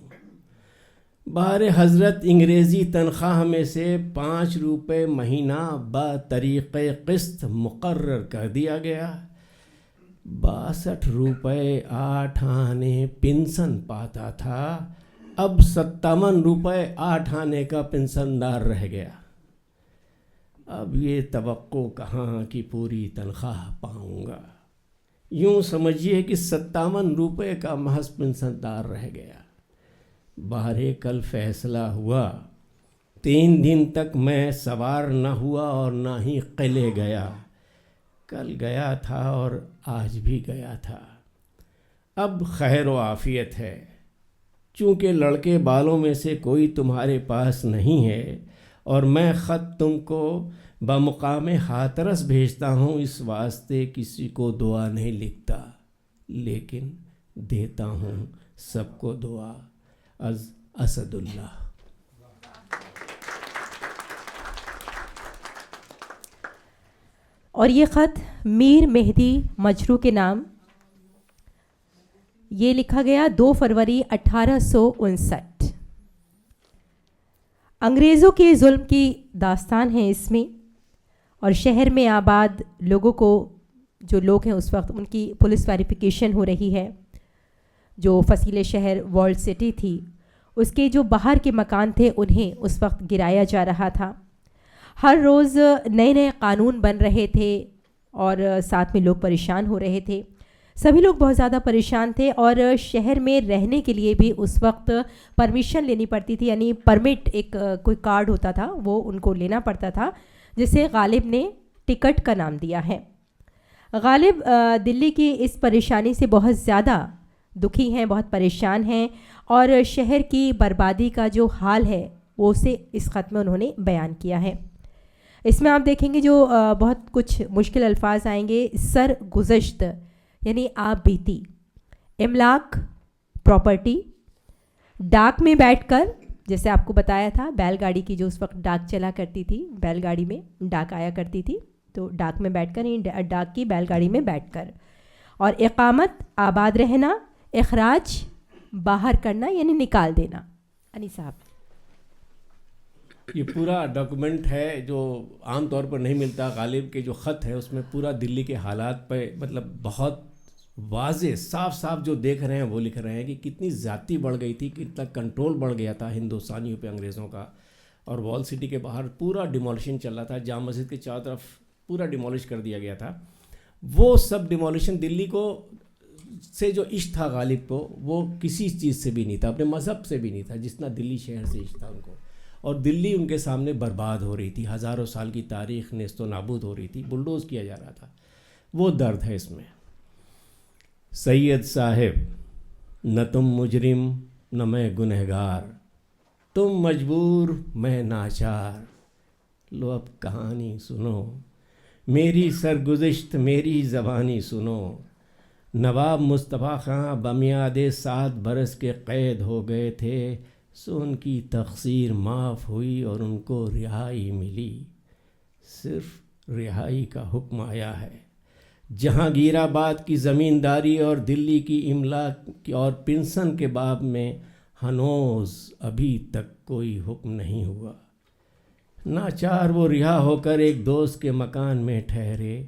Speaker 7: بار حضرت انگریزی تنخواہ میں سے 5 روپے مہینہ بطریق قسط مقرر کر دیا گیا. 62 روپے 8 آنے پنسن پاتا تھا، اب 57 روپے 8 آنے کا پنسن دار رہ گیا. اب یہ توقع کہاں کی پوری تنخواہ پاؤں گا. یوں سمجھیے کہ 57 روپے کا محض پنسن دار رہ گیا. بہرے کل فیصلہ ہوا. 3 دن تک میں سوار نہ ہوا اور نہ ہی قلعے گیا. کل گیا تھا اور آج بھی گیا تھا. اب خیر و عافیت ہے. چونکہ لڑکے بالوں میں سے کوئی تمہارے پاس نہیں ہے اور میں خط تم کو بمقام ہاترس بھیجتا ہوں، اس واسطے کسی کو دعا نہیں لکھتا، لیکن دیتا ہوں سب کو دعا از اسد اللہ.
Speaker 6: اور یہ خط میر مہدی مجروح کے نام، یہ لکھا گیا 2 فروری 1859. انگریزوں کے ظلم کی داستان ہے اس میں، اور شہر میں آباد لوگوں کو، جو لوگ ہیں اس وقت، ان کی پولیس ویریفیکیشن ہو رہی ہے. جو فصیل شہر والڈ سٹی تھی، اس کے جو باہر کے مکان تھے انہیں اس وقت گرایا جا رہا تھا. ہر روز نئے نئے قانون بن رہے تھے اور ساتھ میں لوگ پریشان ہو رہے تھے. سبھی لوگ بہت زیادہ پریشان تھے، اور شہر میں رہنے کے لیے بھی اس وقت پرمیشن لینی پڑتی تھی، یعنی پرمٹ، ایک کوئی کارڈ ہوتا تھا وہ ان کو لینا پڑتا تھا، جسے غالب نے ٹکٹ کا نام دیا ہے. غالب دلی کی اس پریشانی سے بہت زیادہ دکھی ہیں، بہت پریشان ہیں، اور شہر کی بربادی کا جو حال ہے وہ اسے اس خط میں انہوں نے بیان کیا ہے. اس میں آپ دیکھیں گے جو بہت کچھ مشکل الفاظ آئیں گے. سر گزشت یعنی آپ بیتی، املاک پراپرٹی، ڈاک میں بیٹھ کر، جیسے آپ کو بتایا تھا بیل گاڑی کی جو اس وقت ڈاک چلا کرتی تھی، بیل گاڑی میں ڈاک آیا کرتی تھی، تو ڈاک میں بیٹھ کر، ڈاک کی بیل گاڑی میں بیٹھ کر، اور اقامت آباد رہنا، اخراج باہر کرنا یعنی نکال دینا. انی صاحب،
Speaker 7: یہ پورا ڈاکومنٹ ہے جو عام طور پر نہیں ملتا. غالب کے جو خط ہے اس میں پورا دلی کے حالات پہ مطلب بہت واضح صاف صاف جو دیکھ رہے ہیں وہ لکھ رہے ہیں کہ کتنی زیادتی بڑھ گئی تھی، کتنا کنٹرول بڑھ گیا تھا ہندوستانیوں پہ انگریزوں کا. اور وال سٹی کے باہر پورا ڈیمولیشن چل رہا تھا، جامع مسجد کے چاروں طرف پورا ڈیمولش کر دیا گیا تھا. وہ سب ڈیمولیشن دلی کو سے جو عشق تھا غالب کو، وہ کسی چیز سے بھی نہیں تھا، اپنے مذہب سے بھی نہیں تھا جتنا دلی شہر سے عشق تھا ان کو. اور دلی ان کے سامنے برباد ہو رہی تھی، ہزاروں سال کی تاریخ نیست و نابود ہو رہی تھی، بلڈوز کیا جا رہا تھا. وہ درد ہے اس میں. سید صاحب، نہ تم مجرم نہ میں گنہگار، تم مجبور میں ناچار. لو اب کہانی سنو، میری سرگزشت میری زبانی سنو. نواب مصطفیٰ خاں بمیاد 7 برس کے قید ہو گئے تھے، سو ان کی تقصیر معاف ہوئی اور ان کو رہائی ملی. صرف رہائی کا حکم آیا ہے. جہانگیر آباد کی زمینداری اور دلی کی املاک اور پنشن کے باب میں ہنوز ابھی تک کوئی حکم نہیں ہوا. ناچار وہ رہا ہو کر ایک دوست کے مکان میں ٹھہرے.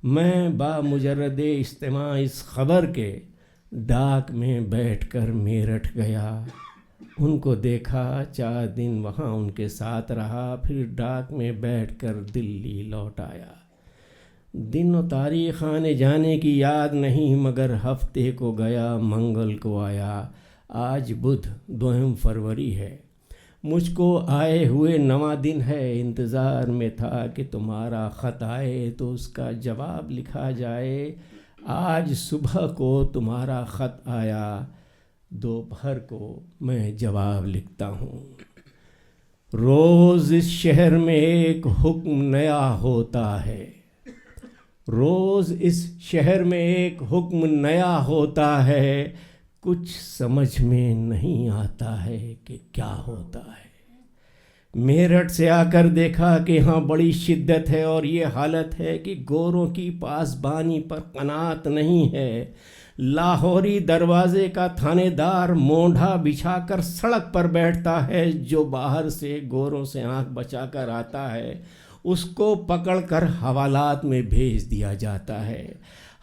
Speaker 7: میں با مجرد اجتماع اس خبر کے ڈاک میں بیٹھ کر میرٹھ گیا. ان کو دیکھا، 4 دن وہاں ان کے ساتھ رہا، پھر ڈاک میں بیٹھ کر دلی لوٹ آیا. دن و تاریخ آنے جانے کی یاد نہیں، مگر ہفتے کو گیا منگل کو آیا. آج بدھ 2 فروری ہے. مجھ کو آئے ہوئے 9واں دن ہے. انتظار میں تھا کہ تمہارا خط آئے تو اس کا جواب لکھا جائے. آج صبح کو تمہارا خط آیا، دوپہر کو میں جواب لکھتا ہوں. روز اس شہر میں ایک حکم نیا ہوتا ہے. روز اس شہر میں ایک حکم نیا ہوتا ہے. کچھ سمجھ میں نہیں آتا ہے کہ کیا ہوتا ہے. میرٹھ سے آ کر دیکھا کہ ہاں بڑی شدت ہے، اور یہ حالت ہے کہ گوروں کی پاسبانی پر قناعت نہیں ہے. لاہوری دروازے کا تھانے دار مونڈھا بچھا کر سڑک پر بیٹھتا ہے. جو باہر سے گوروں سے آنکھ بچا کر آتا ہے اس کو پکڑ کر حوالات میں بھیج دیا جاتا ہے.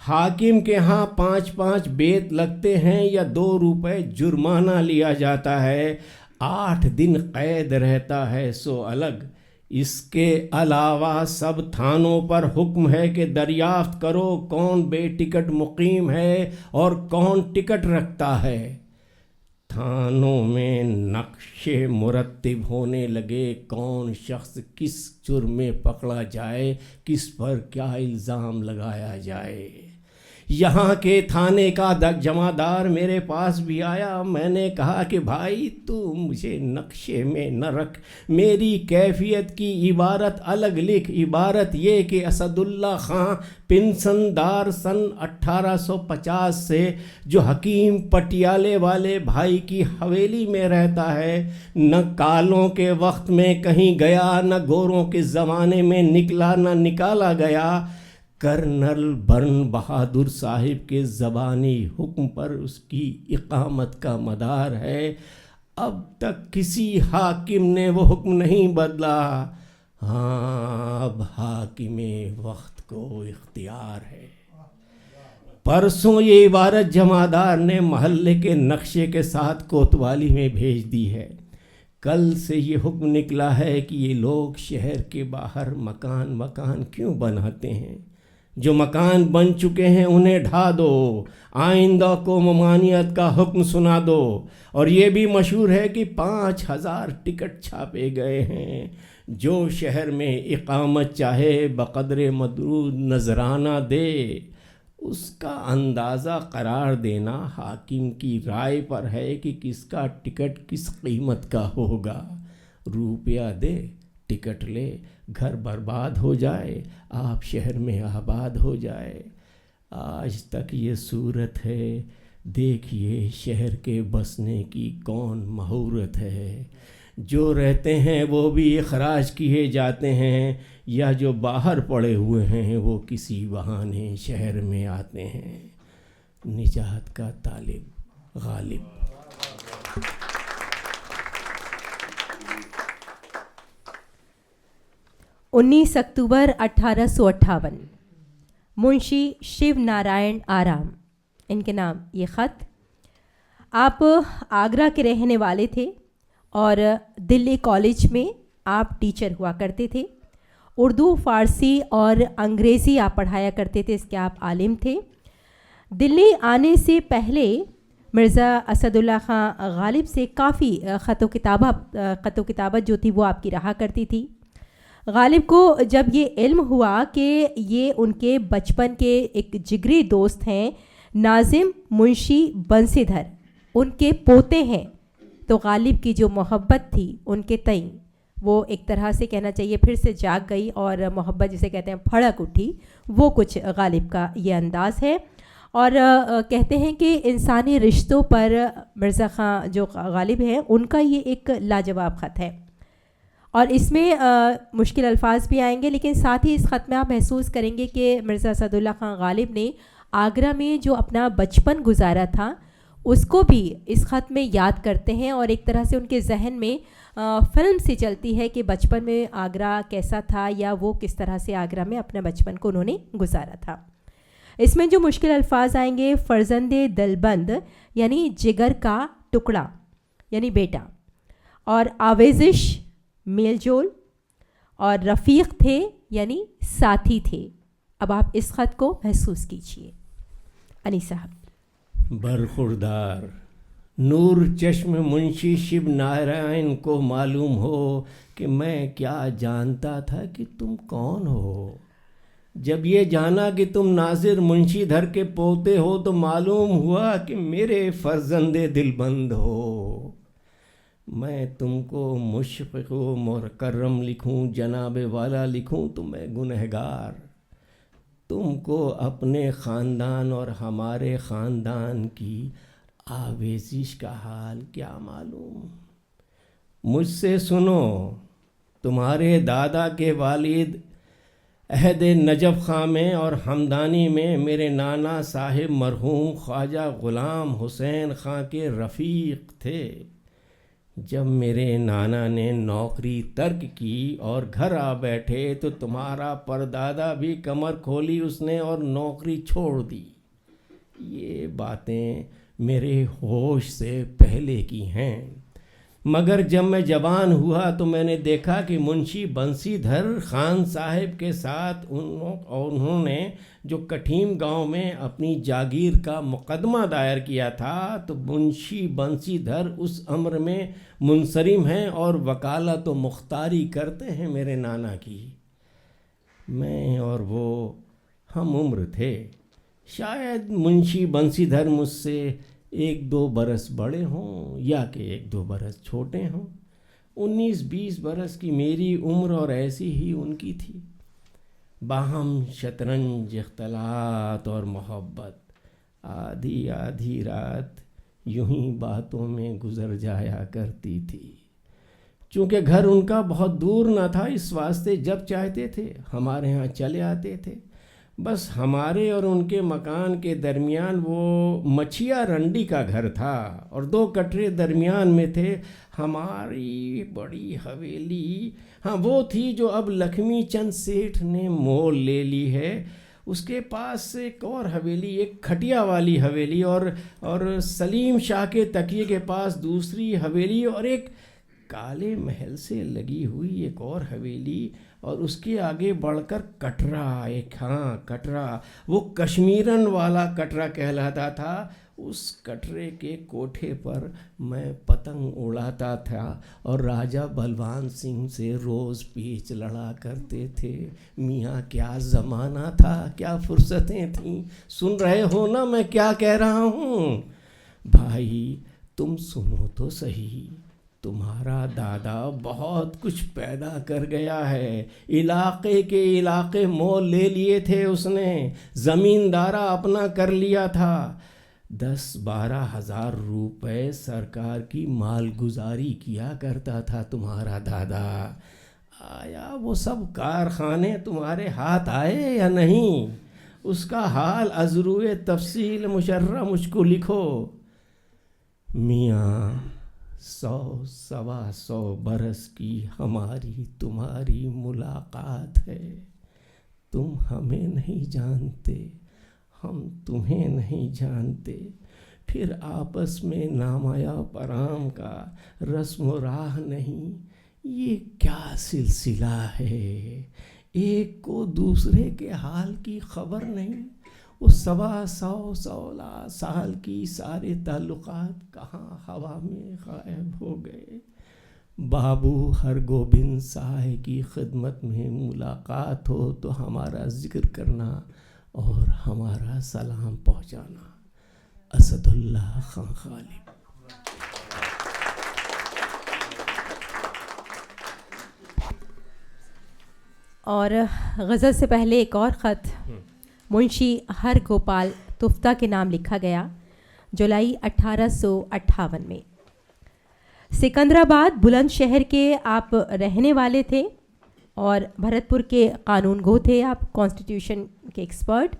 Speaker 7: حاکم کے ہاں 5 بیت لگتے ہیں یا 2 روپے جرمانہ لیا جاتا ہے. 8 دن قید رہتا ہے سو الگ. اس کے علاوہ سب تھانوں پر حکم ہے کہ دریافت کرو کون بے ٹکٹ مقیم ہے اور کون ٹکٹ رکھتا ہے. تھانوں میں نقشے مرتب ہونے لگے، کون شخص کس جرم میں پکڑا جائے، کس پر کیا الزام لگایا جائے. یہاں کے تھانے کا جمعدار میرے پاس بھی آیا. میں نے کہا کہ بھائی تو مجھے نقشے میں نہ رکھ, میری کیفیت کی عبارت الگ لکھ. عبارت یہ کہ اسد اللہ خان پنسندار سن 1850 سے جو حکیم پٹیالے والے بھائی کی حویلی میں رہتا ہے, نہ کالوں کے وقت میں کہیں گیا, نہ گوروں کے زمانے میں نکلا نہ نکالا گیا. کرنل برن بہادر صاحب کے زبانی حکم پر اس کی اقامت کا مدار ہے. اب تک کسی حاکم نے وہ حکم نہیں بدلا. ہاں, اب حاکم وقت کو اختیار ہے. پرسوں یہ عبارت جمعدار نے محلے کے نقشے کے ساتھ کوتوالی میں بھیج دی ہے. کل سے یہ حکم نکلا ہے کہ یہ لوگ شہر کے باہر مکان کیوں بناتے ہیں. جو مکان بن چکے ہیں انہیں ڈھا دو, آئندہ کو ممانعت کا حکم سنا دو. اور یہ بھی مشہور ہے کہ 5000 ٹکٹ چھاپے گئے ہیں. جو شہر میں اقامت چاہے بقدر مدرود نذرانہ دے, اس کا اندازہ قرار دینا حاکم کی رائے پر ہے کہ کس کا ٹکٹ کس قیمت کا ہوگا. روپیہ دے, ٹکٹ لے, گھر برباد ہو جائے, آپ شہر میں آباد ہو جائے. آج تک یہ صورت ہے. دیکھیے شہر کے بسنے کی کون مہورت ہے. جو رہتے ہیں وہ بھی اخراج کیے جاتے ہیں, یا جو باہر پڑے ہوئے ہیں وہ کسی بہانے شہر میں آتے ہیں. نجات کا طالب غالب.
Speaker 6: 19 اکتوبر 1858 منشی شیو نارائن آرام, ان کے نام یہ خط. آپ آگرہ کے رہنے والے تھے اور دلی کالج میں آپ ٹیچر ہوا کرتے تھے. اردو, فارسی اور انگریزی آپ پڑھایا کرتے تھے, اس کے آپ عالم تھے. دلی آنے سے پہلے مرزا اسد اللہ خان غالب سے کافی خط و کتابت جو تھی وہ آپ کی رہا کرتی تھی. غالب کو جب یہ علم ہوا کہ یہ ان کے بچپن کے ایک جگری دوست ہیں ناظم منشی بنسیدھر, ان کے پوتے ہیں, تو غالب کی جو محبت تھی ان کے تئیں وہ ایک طرح سے کہنا چاہیے پھر سے جاگ گئی, اور محبت جسے کہتے ہیں پھڑک اٹھی. وہ کچھ غالب کا یہ انداز ہے. اور کہتے ہیں کہ انسانی رشتوں پر مرزا خان جو غالب ہیں ان کا یہ ایک لاجواب خط ہے. اور اس میں مشکل الفاظ بھی آئیں گے, لیکن ساتھ ہی اس خط میں آپ محسوس کریں گے کہ مرزا اسد اللہ خان غالب نے آگرہ میں جو اپنا بچپن گزارا تھا اس کو بھی اس خط میں یاد کرتے ہیں, اور ایک طرح سے ان کے ذہن میں فلم سی چلتی ہے کہ بچپن میں آگرہ کیسا تھا, یا وہ کس طرح سے آگرہ میں اپنا بچپن کو انہوں نے گزارا تھا. اس میں جو مشکل الفاظ آئیں گے, فرزند دلبند یعنی جگر کا ٹکڑا یعنی بیٹا, اور آویزش میل جول, اور رفیق تھے یعنی ساتھی تھے. اب آپ اس خط کو محسوس کیجئے. انیس صاحب.
Speaker 7: برخوردار نور چشم منشی شیو نارائن کو معلوم ہو کہ میں کیا جانتا تھا کہ تم کون ہو. جب یہ جانا کہ تم ناظر منشی دھر کے پوتے ہو تو معلوم ہوا کہ میرے فرزند دلبند ہو. میں تم کو مشفق و مکرم لکھوں, جناب والا لکھوں تو میں گنہگار. تم کو اپنے خاندان اور ہمارے خاندان کی آویزش کا حال کیا معلوم. مجھ سے سنو, تمہارے دادا کے والد عہد نجف خاں میں اور ہمدانی میں میرے نانا صاحب مرحوم خواجہ غلام حسین خاں کے رفیق تھے. جب میرے نانا نے نوکری ترک کی اور گھر آ بیٹھے تو تمہارا پردادا بھی کمر کھولی اس نے اور نوکری چھوڑ دی. یہ باتیں میرے ہوش سے پہلے کی ہیں, مگر جب میں جوان ہوا تو میں نے دیکھا کہ منشی بنسی دھر خان صاحب کے ساتھ انہوں نے جو کٹھیم گاؤں میں اپنی جاگیر کا مقدمہ دائر کیا تھا, تو منشی بنسی دھر اس امر میں منصرم ہیں اور وکالت و مختاری کرتے ہیں میرے نانا کی. میں اور وہ ہم عمر تھے. شاید منشی بنسیدھر مجھ سے 1-2 برس بڑے ہوں یا کہ 1-2 برس چھوٹے ہوں. 19-20 برس کی میری عمر اور ایسی ہی ان کی تھی. باہم شطرنج، اختلاط اور محبت، آدھی آدھی رات یوں ہی باتوں میں گزر جایا کرتی تھی. چونکہ گھر ان کا بہت دور نہ تھا، اس واسطے جب چاہتے تھے ہمارے ہاں چلے آتے تھے. بس ہمارے اور ان کے مکان کے درمیان وہ مچھیا رنڈی کا گھر تھا اور 2 کٹرے درمیان میں تھے ہماری بڑی حویلی. ہاں وہ تھی جو اب لکھمی چند سیٹھ نے مول لے لی ہے. اس کے پاس ایک اور حویلی، ایک کھٹیا والی حویلی، اور سلیم شاہ کے تکیے کے پاس دوسری حویلی، اور ایک کالے محل سے لگی ہوئی ایک اور حویلی، اور اس کے آگے بڑھ کر کٹرا ایک. ہاں کٹرا، وہ کشمیرن والا کٹرا کہلاتا تھا. اس کٹرے کے کوٹھے پر میں پتنگ اڑاتا تھا اور راجہ بلوان سنگھ سے روز پیچ لڑا کرتے تھے. میاں کیا زمانہ تھا، کیا فرصتیں تھیں. سن رہے ہو نا میں کیا کہہ رہا ہوں؟ بھائی تم سنو تو صحیح. تمہارا دادا بہت کچھ پیدا کر گیا ہے. علاقے کے علاقے مول لے لیے تھے اس نے، زمیندارہ اپنا کر لیا تھا. 10-12 ہزار روپے سرکار کی مال گزاری کیا کرتا تھا تمہارا دادا. آیا وہ سب کارخانے تمہارے ہاتھ آئے یا نہیں؟ اس کا حال ازروئے تفصیل مشرح مجھ کو لکھو. میاں 100-125 برس کی ہماری تمہاری ملاقات ہے. تم ہمیں نہیں جانتے، ہم تمہیں نہیں جانتے. پھر آپس میں نامایا پرام کا رسم و راہ نہیں. یہ کیا سلسلہ ہے؟ ایک کو دوسرے کے حال کی خبر نہیں. وہ 125 سال کی سارے تعلقات کہاں ہوا میں غائب ہو گئے. بابو ہرگوبند سائے کی خدمت میں ملاقات ہو تو ہمارا ذکر کرنا اور ہمارا سلام پہنچانا. اسد اللہ خان غالب.
Speaker 6: اور غزل سے پہلے ایک اور خط منشی ہر گوپال تفتہ کے نام لکھا گیا جولائی 1858 میں. سکندرآباد بلند شہر کے آپ رہنے والے تھے اور بھرت پور کے قانون گو تھے آپ، کانسٹیٹیوشن کے ایکسپرٹ،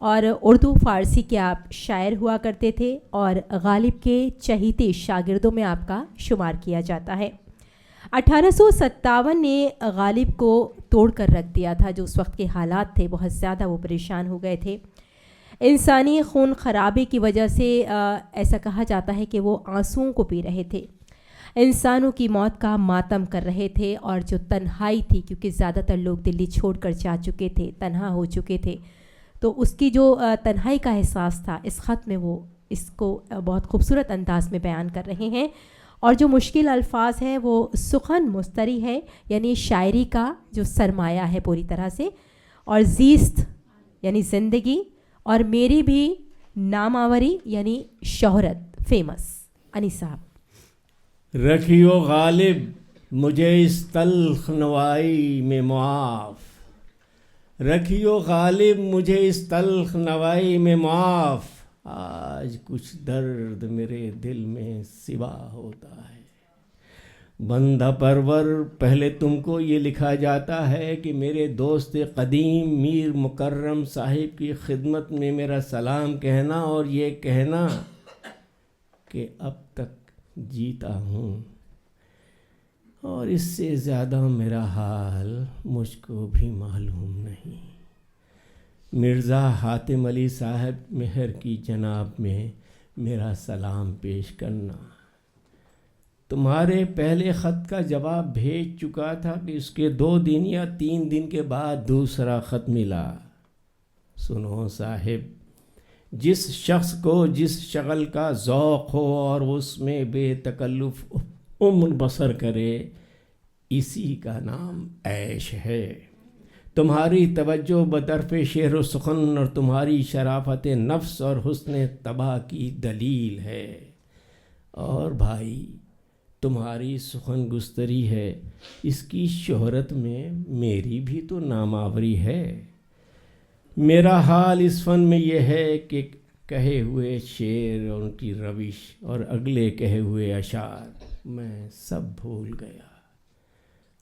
Speaker 6: اور اردو فارسی کے آپ شاعر ہوا کرتے تھے اور غالب کے چہیتے شاگردوں میں آپ کا شمار کیا جاتا ہے. 1857 نے غالب کو توڑ کر رکھ دیا تھا. جو اس وقت کے حالات تھے بہت زیادہ وہ پریشان ہو گئے تھے. انسانی خون خرابے کی وجہ سے ایسا کہا جاتا ہے کہ وہ آنسوؤں کو پی رہے تھے، انسانوں کی موت کا ماتم کر رہے تھے. اور جو تنہائی تھی، کیونکہ زیادہ تر لوگ دلی چھوڑ کر جا چکے تھے، تنہا ہو چکے تھے، تو اس کی جو تنہائی کا احساس تھا اس خط میں وہ اس کو بہت خوبصورت انداز میں بیان کر رہے ہیں. اور جو مشکل الفاظ ہیں وہ سخن مستری ہے، یعنی شاعری کا جو سرمایہ ہے پوری طرح سے، اور زیست یعنی زندگی، اور میری بھی نامآوری یعنی شہرت، فیمس. انیس صاحب.
Speaker 7: رکھیو غالب مجھے اس تلخ نوائی میں معاف، رکھیو غالب مجھے اس تلخ نوائی میں معاف. آج کچھ درد میرے دل میں سوا ہوتا ہے. بندہ پرور، پہلے تم کو یہ لکھا جاتا ہے کہ میرے دوست قدیم میر مکرم صاحب کی خدمت میں میرا سلام کہنا اور یہ کہنا کہ اب تک جیتا ہوں، اور اس سے زیادہ میرا حال مجھ کو بھی معلوم نہیں. مرزا حاتم علی صاحب مہر کی جناب میں میرا سلام پیش کرنا. تمہارے پہلے خط کا جواب بھیج چکا تھا کہ اس کے 2 دن یا 3 دن کے بعد دوسرا خط ملا. سنو صاحب، جس شخص کو جس شغل کا ذوق ہو اور اس میں بے تکلف عمر بسر کرے، اسی کا نام عیش ہے. تمہاری توجہ بطرف شعر و سخن اور تمہاری شرافت نفس اور حسن طبع کی دلیل ہے. اور بھائی تمہاری سخن گستری ہے، اس کی شہرت میں میری بھی تو نامآوری ہے. میرا حال اس فن میں یہ ہے کہ کہے ہوئے شعر اور ان کی روش اور اگلے کہے ہوئے اشعار میں سب بھول گیا،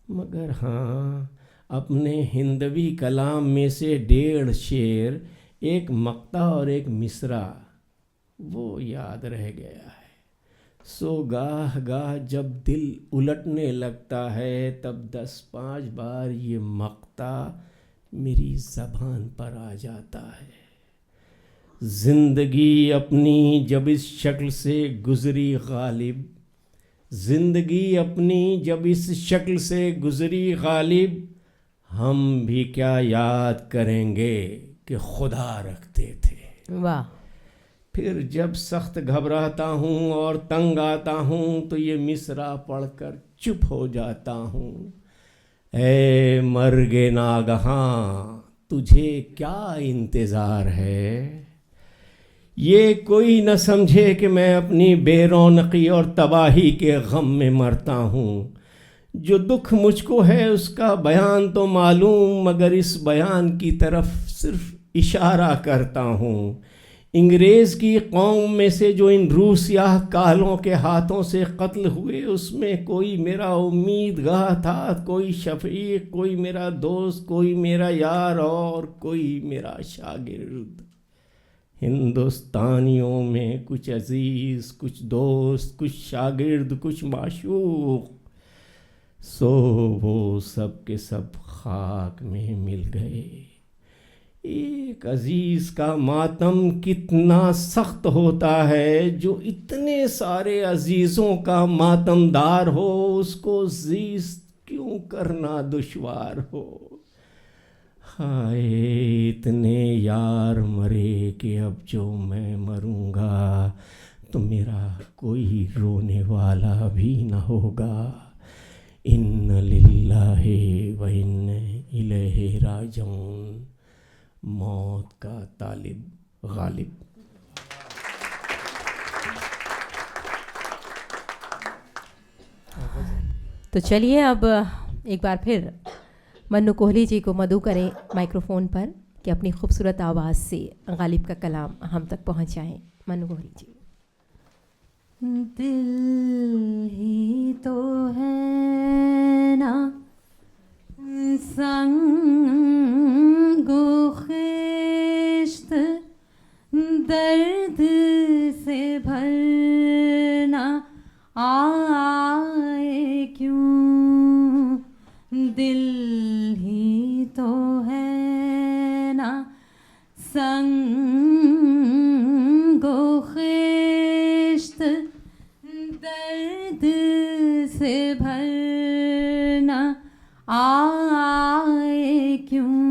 Speaker 7: مگر ہاں اپنے ہندوی کلام میں سے 1.5 شعر، ایک مقطع اور ایک مصرع وہ یاد رہ گیا ہے. سو گاہ گاہ جب دل الٹنے لگتا ہے تب 10-5 بار یہ مقطع میری زبان پر آ جاتا ہے. زندگی اپنی جب اس شکل سے گزری غالب، زندگی اپنی جب اس شکل سے گزری غالب، ہم بھی کیا یاد کریں گے کہ خدا رکھتے تھے.
Speaker 6: واہ.
Speaker 7: پھر جب سخت گھبراتا ہوں اور تنگ آتا ہوں تو یہ مصرع پڑھ کر چپ ہو جاتا ہوں. اے مرگ ناگہاں تجھے کیا انتظار ہے؟ یہ کوئی نہ سمجھے کہ میں اپنی بے رونقی اور تباہی کے غم میں مرتا ہوں. جو دکھ مجھ کو ہے اس کا بیان تو معلوم، مگر اس بیان کی طرف صرف اشارہ کرتا ہوں. انگریز کی قوم میں سے جو ان روح سیاہ کالوں کے ہاتھوں سے قتل ہوئے، اس میں کوئی میرا امیدگاہ تھا، کوئی شفیق، کوئی میرا دوست، کوئی میرا یار اور کوئی میرا شاگرد. ہندوستانیوں میں کچھ عزیز، کچھ دوست، کچھ شاگرد، کچھ معشوق، سو وہ سب کے سب خاک میں مل گئے. ایک عزیز کا ماتم کتنا سخت ہوتا ہے، جو اتنے سارے عزیزوں کا ماتم دار ہو، اس کو زیست کیوں کرنا دشوار ہو. ہائے اتنے یار مرے کہ اب جو میں مروں گا تو میرا کوئی رونے والا بھی نہ ہوگا. ان للہ و ان الیہ راجعون. موت کا طالب غالب.
Speaker 6: تو چلیے اب ایک بار پھر منو کوہلی جی کو مدعو کریں مائکروفون پر کہ اپنی خوبصورت آواز سے غالب کا کلام ہم تک پہنچائیں. منو کوہلی جی.
Speaker 1: دل ہی تو ہے نا سنگ و خشت، درد سے بھرنا آئے کیوں. دل ہی تو ہے نا سنگ و خشت، درد سے بھرنا آئے کیوں.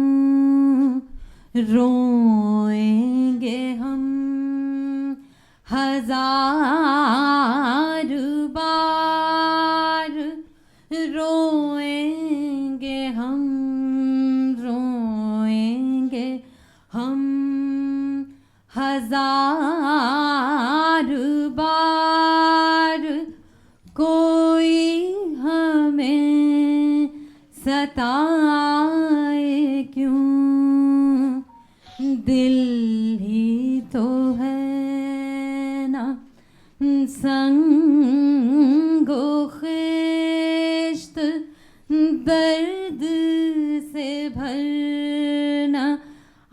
Speaker 1: روئیں گے ہم 1000 بار، روئیں گے ہم، روئیں گے ہم 1000 بار. کوئی ہمیں ستائے کیوں. دل ہی تو ہے نا سنگ و خشت، درد سے بھرنا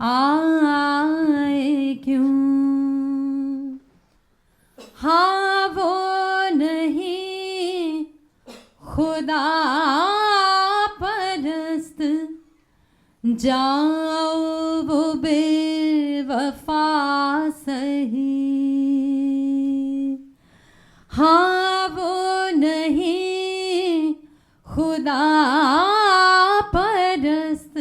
Speaker 1: آئے کیوں. ہاں وہ نہیں خدا پرست، جاؤ وہ بے وفا سہی. ہاں وہ نہیں خدا پرست،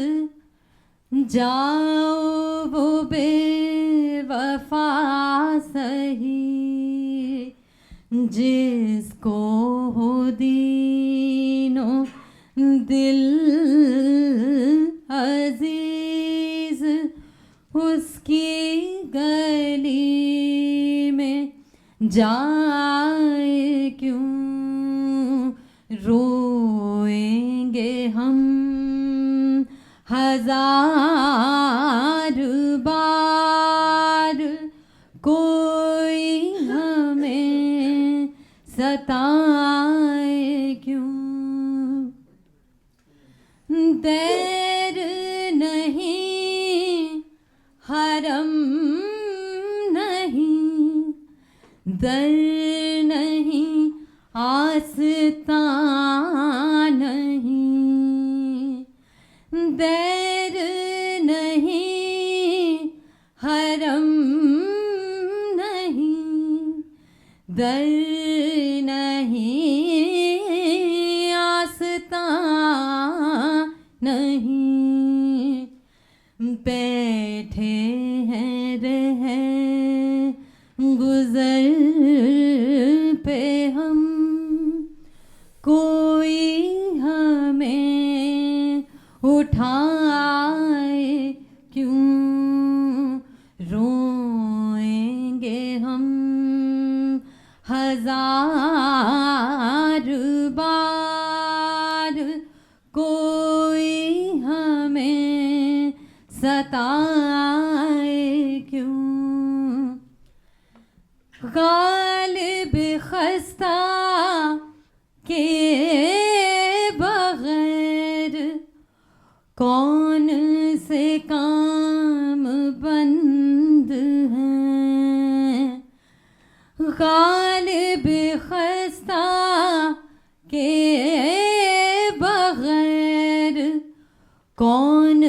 Speaker 1: جاؤ وہ بے وفا سہی. جس کو ہو دین و دل عزیز اس کی گلی میں جائے کیوں، روئیں گے ہم ہزار بار، کوئی ہمیں ستائے کیوں، دیر نہیں حرم نہیں، در نہیں آستان نہیں، دیر نہیں حرم نہیں، در نہیں آستان نہیں، بیٹھے ہیں رہے گزر پہ ہم، کوئی ہمیں اٹھائے کیوں، روئیں گے ہم ہزار بار، کوئی ہمیں ستائے کیوں، غالب خستہ کے بغیر کون سے کام بند ہیں، غالب خستہ کے بغیر کون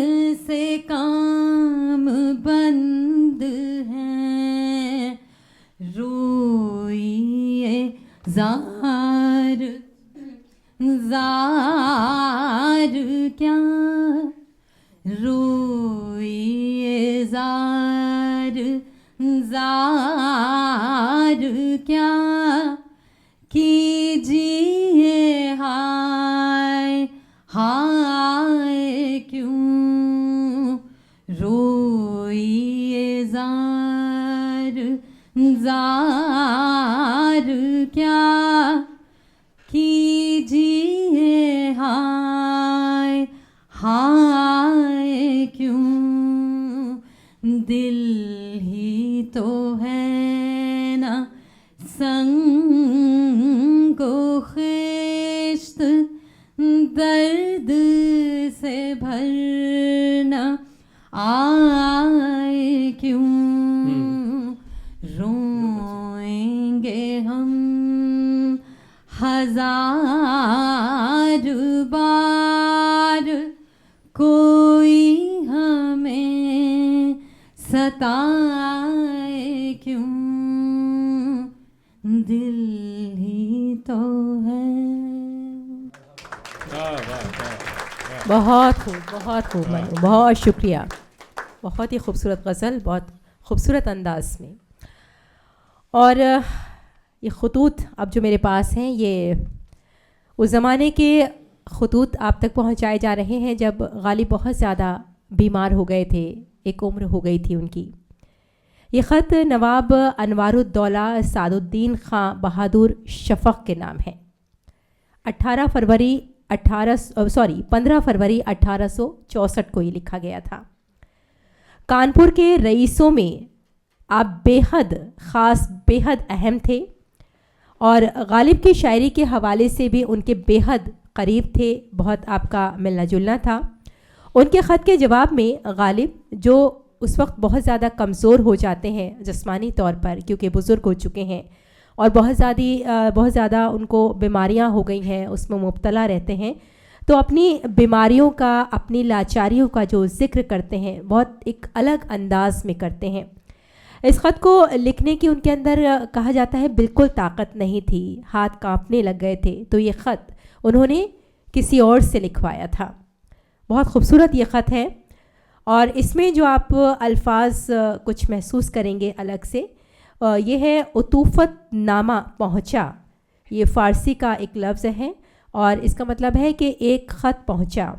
Speaker 1: سے کام بند ہیں، روئیے زار زار کیا، روئیے زار زار کیا، کیجیے ہائے ہائے کیوں، روئیے زار زار کیا، کیجیے ہائے ہائے کیوں، دل ہی تو ہے نا سنگ و خشت، درد سے بھرنا آئے کیوں، روئیں گے ہم ہزار بار، کوئی ہمیں ستائے کیوں، دل ہی تو ہے۔
Speaker 6: بہت خوب، بہت خوب منو، بہت شکریہ، بہت ہی خوبصورت غزل، بہت خوبصورت انداز میں۔ اور یہ خطوط اب جو میرے پاس ہیں، یہ اس زمانے کے خطوط آپ تک پہنچائے جا رہے ہیں جب غالب بہت زیادہ بیمار ہو گئے تھے، ایک عمر ہو گئی تھی ان کی۔ یہ خط نواب انوار الدولہ سعد الدین خاں بہادر شفق کے نام ہے۔ 15 فروری 1864 کو یہ لکھا گیا تھا۔ کانپور کے رئیسوں میں آپ بے حد خاص، بے حد اہم تھے، اور غالب کی شاعری کے حوالے سے بھی ان کے بے حد قریب تھے، بہت آپ کا ملنا جلنا تھا۔ ان کے خط کے جواب میں غالب، جو اس وقت بہت زیادہ کمزور ہو جاتے ہیں جسمانی طور پر کیونکہ بزرگ ہو چکے ہیں اور بہت زیادہ ان کو بیماریاں ہو گئی ہیں، اس میں مبتلا رہتے ہیں، تو اپنی بیماریوں کا، اپنی لاچاریوں کا جو ذکر کرتے ہیں بہت ایک الگ انداز میں کرتے ہیں۔ اس خط کو لکھنے کی ان کے اندر کہا جاتا ہے بالکل طاقت نہیں تھی، ہاتھ کانپنے لگ گئے تھے، تو یہ خط انہوں نے کسی اور سے لکھوایا تھا۔ بہت خوبصورت یہ خط ہے، اور اس میں جو آپ الفاظ کچھ محسوس کریں گے الگ سے، یہ ہے عطوفت نامہ پہنچا، یہ فارسی کا ایک لفظ ہے، اور اس کا مطلب ہے کہ ایک خط پہنچا،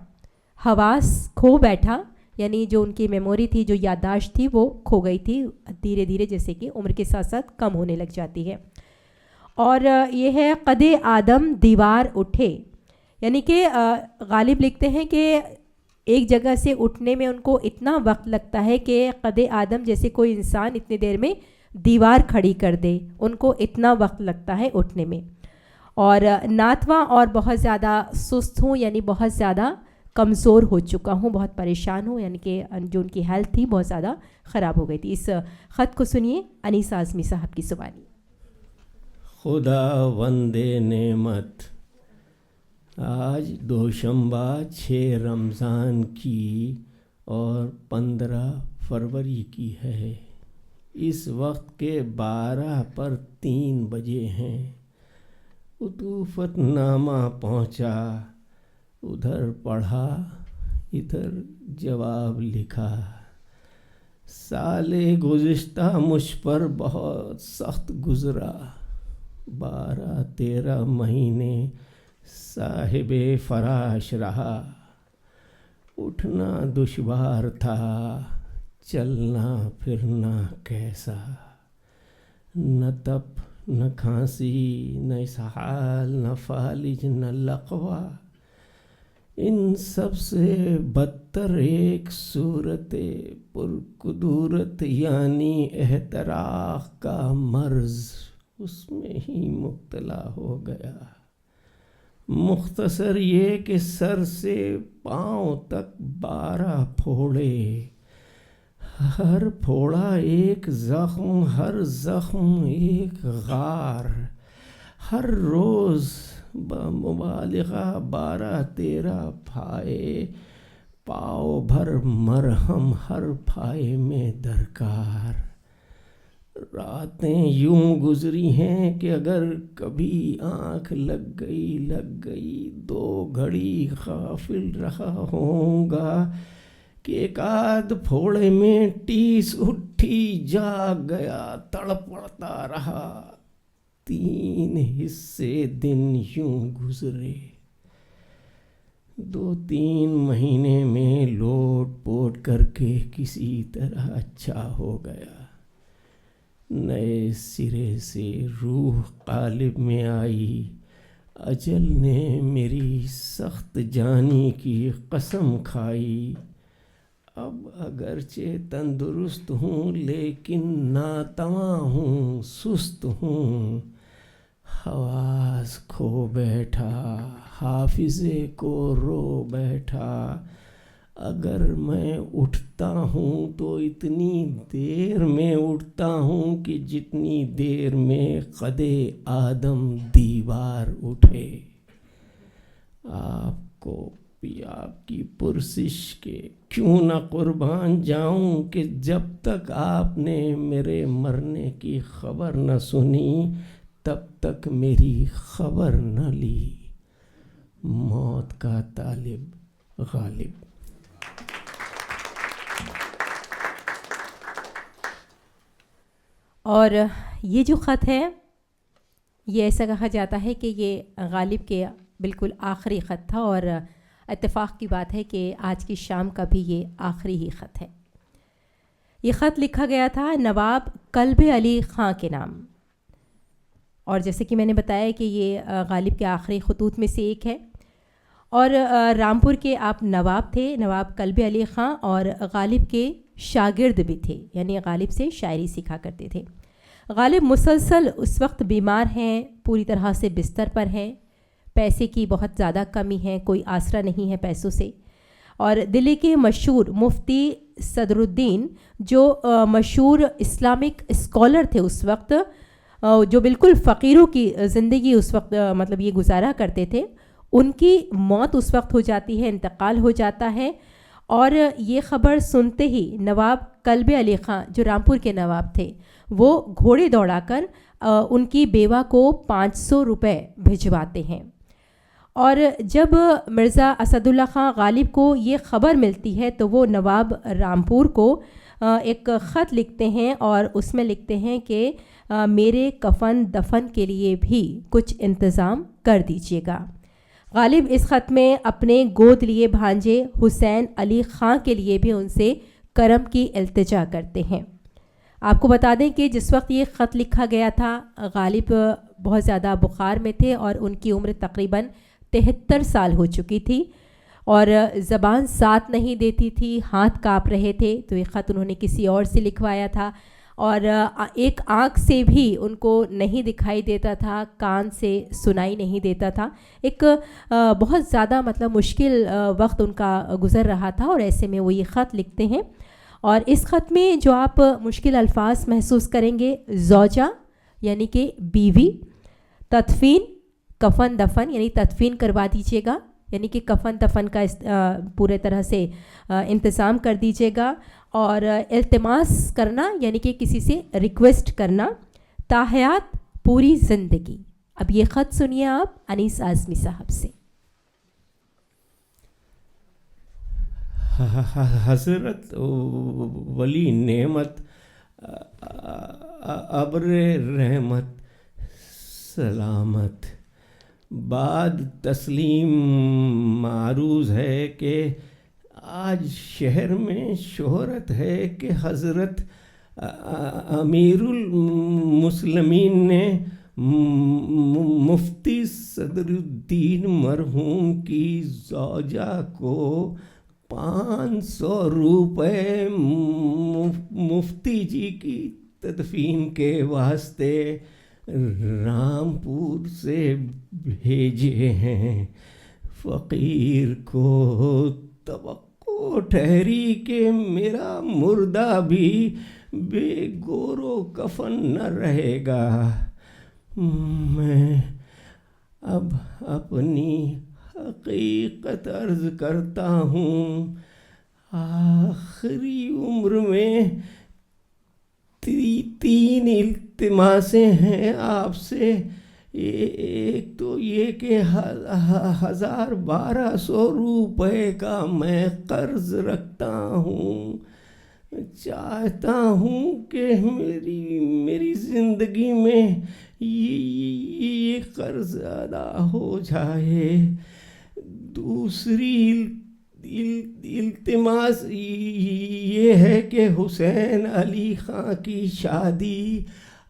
Speaker 6: حواس کھو بیٹھا، یعنی جو ان کی میموری تھی، جو یادداشت تھی وہ کھو گئی تھی دھیرے دھیرے، جیسے کہ عمر کے ساتھ ساتھ کم ہونے لگ جاتی ہے. اور یہ ہے قد آدم دیوار اٹھے، یعنی کہ غالب لکھتے ہیں کہ ایک جگہ سے اٹھنے میں ان کو اتنا وقت لگتا ہے کہ قد آدم جیسے کوئی انسان اتنی دیر میں دیوار کھڑی کر دے، ان کو اتنا وقت لگتا ہے اٹھنے میں. اور ناتواں اور بہت زیادہ سست ہوں، یعنی بہت زیادہ کمزور ہو چکا ہوں، بہت پریشان ہوں، یعنی کہ جو ان کی ہیلتھ تھی بہت زیادہ خراب ہو گئی تھی. اس خط کو سنیے انیس اعظمی صاحب کی زبانی.
Speaker 7: خدا وندے نعمت، آج دوشنبہ 6 رمضان کی اور 15 فروری کی ہے. اس وقت کے 12 پر 3 بجے ہیں. عطوفت نامہ پہنچا، ادھر پڑھا ادھر جواب لکھا. سال گزشتہ مجھ پر بہت سخت گزرا. 12-13 مہینے صاحب فراش رہا. اٹھنا دشوار تھا، چلنا پھرنا کیسا. نہ تپ نہ کھانسی نہ اسہال نہ فالج نہ لقوہ. ان سب سے بدتر ایک صورت پرکدورت یعنی احتراق کا مرض، اس میں ہی مبتلا ہو گیا. مختصر یہ کہ سر سے پاؤں تک 12 پھوڑے، ہر پھوڑا ایک زخم، ہر زخم ایک غار. ہر روز بمبالغہ 12-13 پھائے، پاؤ بھر مرہم ہر پھائے میں درکار. راتیں یوں گزری ہیں کہ اگر کبھی آنکھ لگ گئی 2 گھڑی غافل رہا ہوں گا کہ ایک آدھ پھوڑے میں ٹیس اٹھی جاگ گیا، تڑپڑتا رہا. 3 حصے دن یوں گزرے. 2-3 مہینے میں لوٹ پوٹ کر کے کسی طرح اچھا ہو گیا. نئے سرے سے روح قالب میں آئی. اجل نے میری سخت جانی کی قسم کھائی. اب اگرچہ تندرست ہوں لیکن ناتواں ہوں، سست ہوں. حواس کھو بیٹھا، حافظے کو رو بیٹھا. اگر میں اٹھتا ہوں تو اتنی دیر میں اٹھتا ہوں کہ جتنی دیر میں قد آدم دیوار اٹھے. آپ کو آپ کی پرسش کے کیوں نہ قربان جاؤں کہ جب تک آپ نے میرے مرنے کی خبر نہ سنی تب تک میری خبر نہ لی. موت کا طالب غالب.
Speaker 6: اور یہ جو خط ہے یہ ایسا کہا جاتا ہے کہ یہ غالب کے بالکل آخری خط تھا، اور اتفاق کی بات ہے کہ آج کی شام کا بھی یہ آخری ہی خط ہے. یہ خط لکھا گیا تھا نواب کلب علی خاں کے نام، اور جیسے کہ میں نے بتایا کہ یہ غالب کے آخری خطوط میں سے ایک ہے. اور رامپور کے آپ نواب تھے، نواب کلب علی خاں، اور غالب کے شاگرد بھی تھے، یعنی غالب سے شاعری سیکھا کرتے تھے. غالب مسلسل اس وقت بیمار ہیں، پوری طرح سے بستر پر ہیں، پیسے کی بہت زیادہ کمی ہے، کوئی آسرا نہیں ہے پیسوں سے. اور دلی کے مشہور مفتی صدر الدین جو مشہور اسلامک اسکالر تھے اس وقت، جو بالکل فقیروں کی زندگی اس وقت مطلب یہ گزارا کرتے تھے، ان کی موت اس وقت ہو جاتی ہے، انتقال ہو جاتا ہے. اور یہ خبر سنتے ہی نواب کلب علی خاں جو رامپور کے نواب تھے وہ گھوڑے دوڑا کر ان کی بیوہ کو 500 روپے بھجواتے ہیں. اور جب مرزا اسد اللہ خان غالب کو یہ خبر ملتی ہے تو وہ نواب رامپور کو ایک خط لکھتے ہیں، اور اس میں لکھتے ہیں کہ میرے کفن دفن کے لیے بھی کچھ انتظام کر دیجیے گا. غالب اس خط میں اپنے گود لیے بھانجے حسین علی خان کے لیے بھی ان سے کرم کی التجا کرتے ہیں. آپ کو بتا دیں کہ جس وقت یہ خط لکھا گیا تھا غالب بہت زیادہ بخار میں تھے اور ان کی عمر تقریباً 73 سال ہو چکی تھی اور زبان ساتھ نہیں دیتی تھی, ہاتھ کانپ رہے تھے. تو یہ خط انہوں نے کسی اور سے لکھوایا تھا اور ایک آنکھ سے بھی ان کو نہیں دکھائی دیتا تھا, کان سے سنائی نہیں دیتا تھا. ایک بہت زیادہ مطلب مشکل وقت ان کا گزر رہا تھا اور ایسے میں وہ یہ خط لکھتے ہیں. اور اس خط میں جو آپ مشکل الفاظ محسوس کریں گے, زوجہ یعنی کہ بیوی, تدفین کفن دفن یعنی تدفین کروا دیجیے گا, یعنی کہ کفن دفن کا پورے طرح سے انتظام کر دیجیے گا, اور التماس کرنا یعنی کہ کسی سے ریکویسٹ کرنا, تاحیات پوری زندگی. اب یہ خط سنیے آپ انیس اعظمی صاحب سے.
Speaker 7: حضرت ولی نعمت ابر رحمت سلامت, بعد تسلیم معروض ہے کہ آج شہر میں شہرت ہے کہ حضرت امیر المسلمین نے مفتی صدر الدین مرحوم کی زوجہ کو 500 روپے مفتی جی کی تدفین کے واسطے رامپور سے بھیجے ہیں. فقیر کو توقع ٹھہری کہ میرا مردہ بھی بے گور و کفن نہ رہے گا. میں اب اپنی حقیقت عرض کرتا ہوں. آخری عمر میں 3 التماسیں ہیں آپ سے. ایک تو یہ کہ 1200 روپے کا میں قرض رکھتا ہوں. چاہتا ہوں کہ میری زندگی میں یہ قرض ادا ہو جائے. دوسری التماس یہ ہے کہ حسین علی خان کی شادی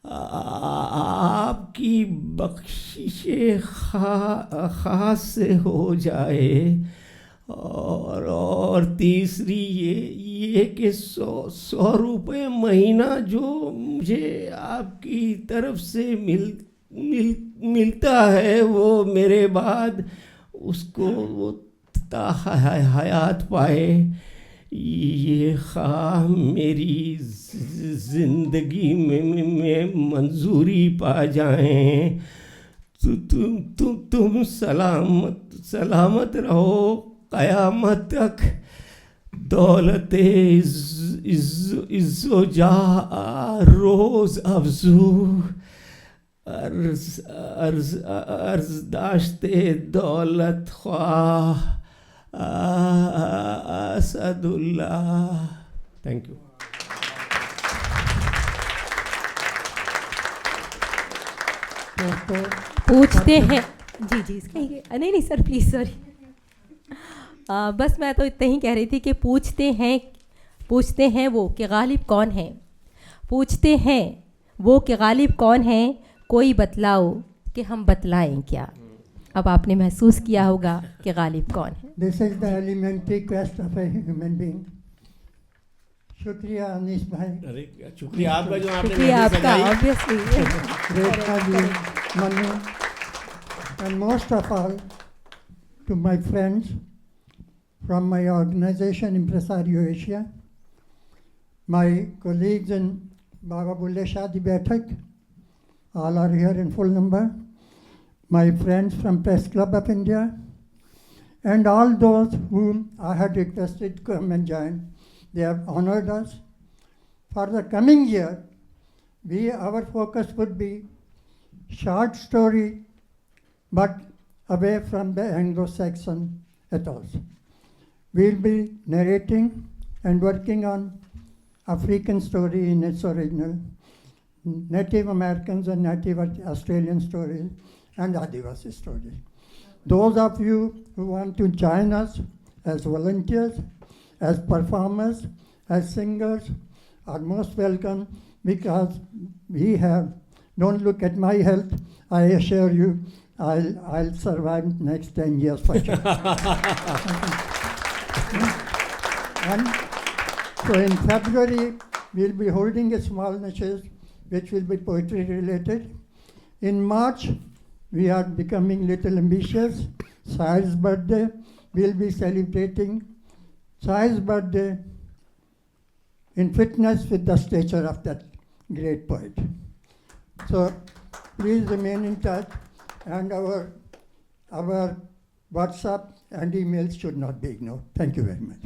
Speaker 7: آپ کی بخشش خاص سے ہو جائے. اور تیسری یہ کہ 100 روپے مہینہ جو مجھے آپ کی طرف سے ملتا ہے وہ میرے بعد اس کو وہ تا حیات پائے. یہ خواہ میری زندگی میں منظوری پا جائیں. تم سلامت رہو قیامت تک. دولت عز و جاہ روز افزو. عرض داشتے دولت خواہ اسد اللہ. Thank you.
Speaker 6: پوچھتے ہیں جی اس کا نہیں سر پلیز سوری. بس میں تو اتنا ہی کہہ رہی تھی کہ پوچھتے ہیں وہ کہ غالب کون ہیں. پوچھتے ہیں وہ کہ غالب کون ہیں, کوئی بتلاؤ کہ ہم بتلائیں کیا. اب آپ نے محسوس کیا ہوگا کہ غالب کون ہے.
Speaker 3: This is the elementary quest of a human being. شکریہ انیس بھائی.
Speaker 7: شکریہ آپ کا جو آپ نے
Speaker 6: شکریہ آپ کا obviously.
Speaker 3: ریکھا جی, منو, and most of all to my friends from my organization Impresario Asia, my colleagues in Baba Bulle Shadi Baitak, all are here in full number, my friends from Press Club of India, and all those whom I had requested to come and join. They have honored us. For the coming year, our focus would be short story, but away from the Anglo-Saxon ethos. We'll be narrating and working on African story in its original, Native Americans and Native Australian stories, and Adivasi stories. Those of you who want to join us as volunteers, as performers, as singers are most welcome, because we have, don't look at my health, I assure you, I'll survive next 10 years for sure. And so in February, we'll be holding a small nasheed, which will be poetry related. In March, we are becoming little ambitious. Sai's birthday, we'll be celebrating Sai's birthday in fitness with the stature of that great poet. So please remain in touch, and our WhatsApp and emails should not be ignored. Thank you very much.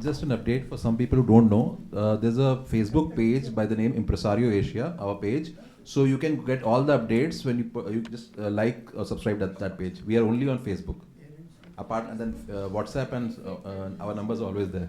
Speaker 8: Just an update for some people who don't know, there's a Facebook page by the name Impresario Asia, our page. So you can get all the updates when you just like or subscribe that page. We are only on Facebook. Apart, and then WhatsApp and our numbers are always there.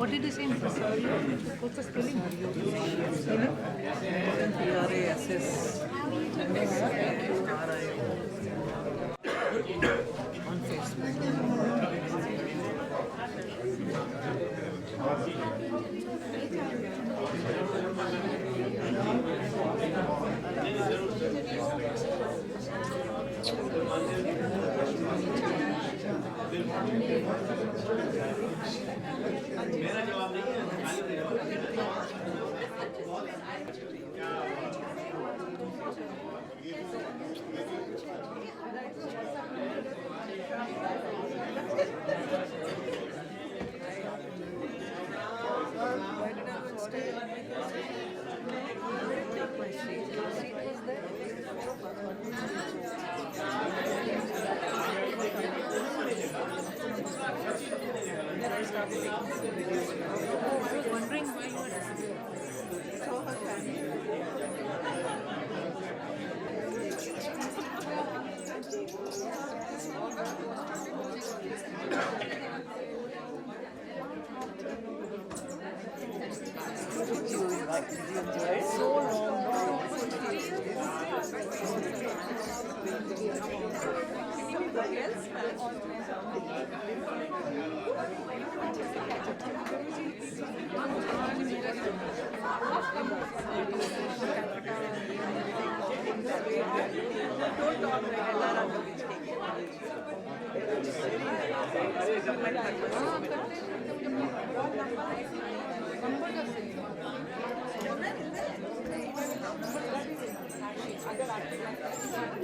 Speaker 9: What did you say? What's the spelling? Spelling? P-R-A-S-S. On Facebook.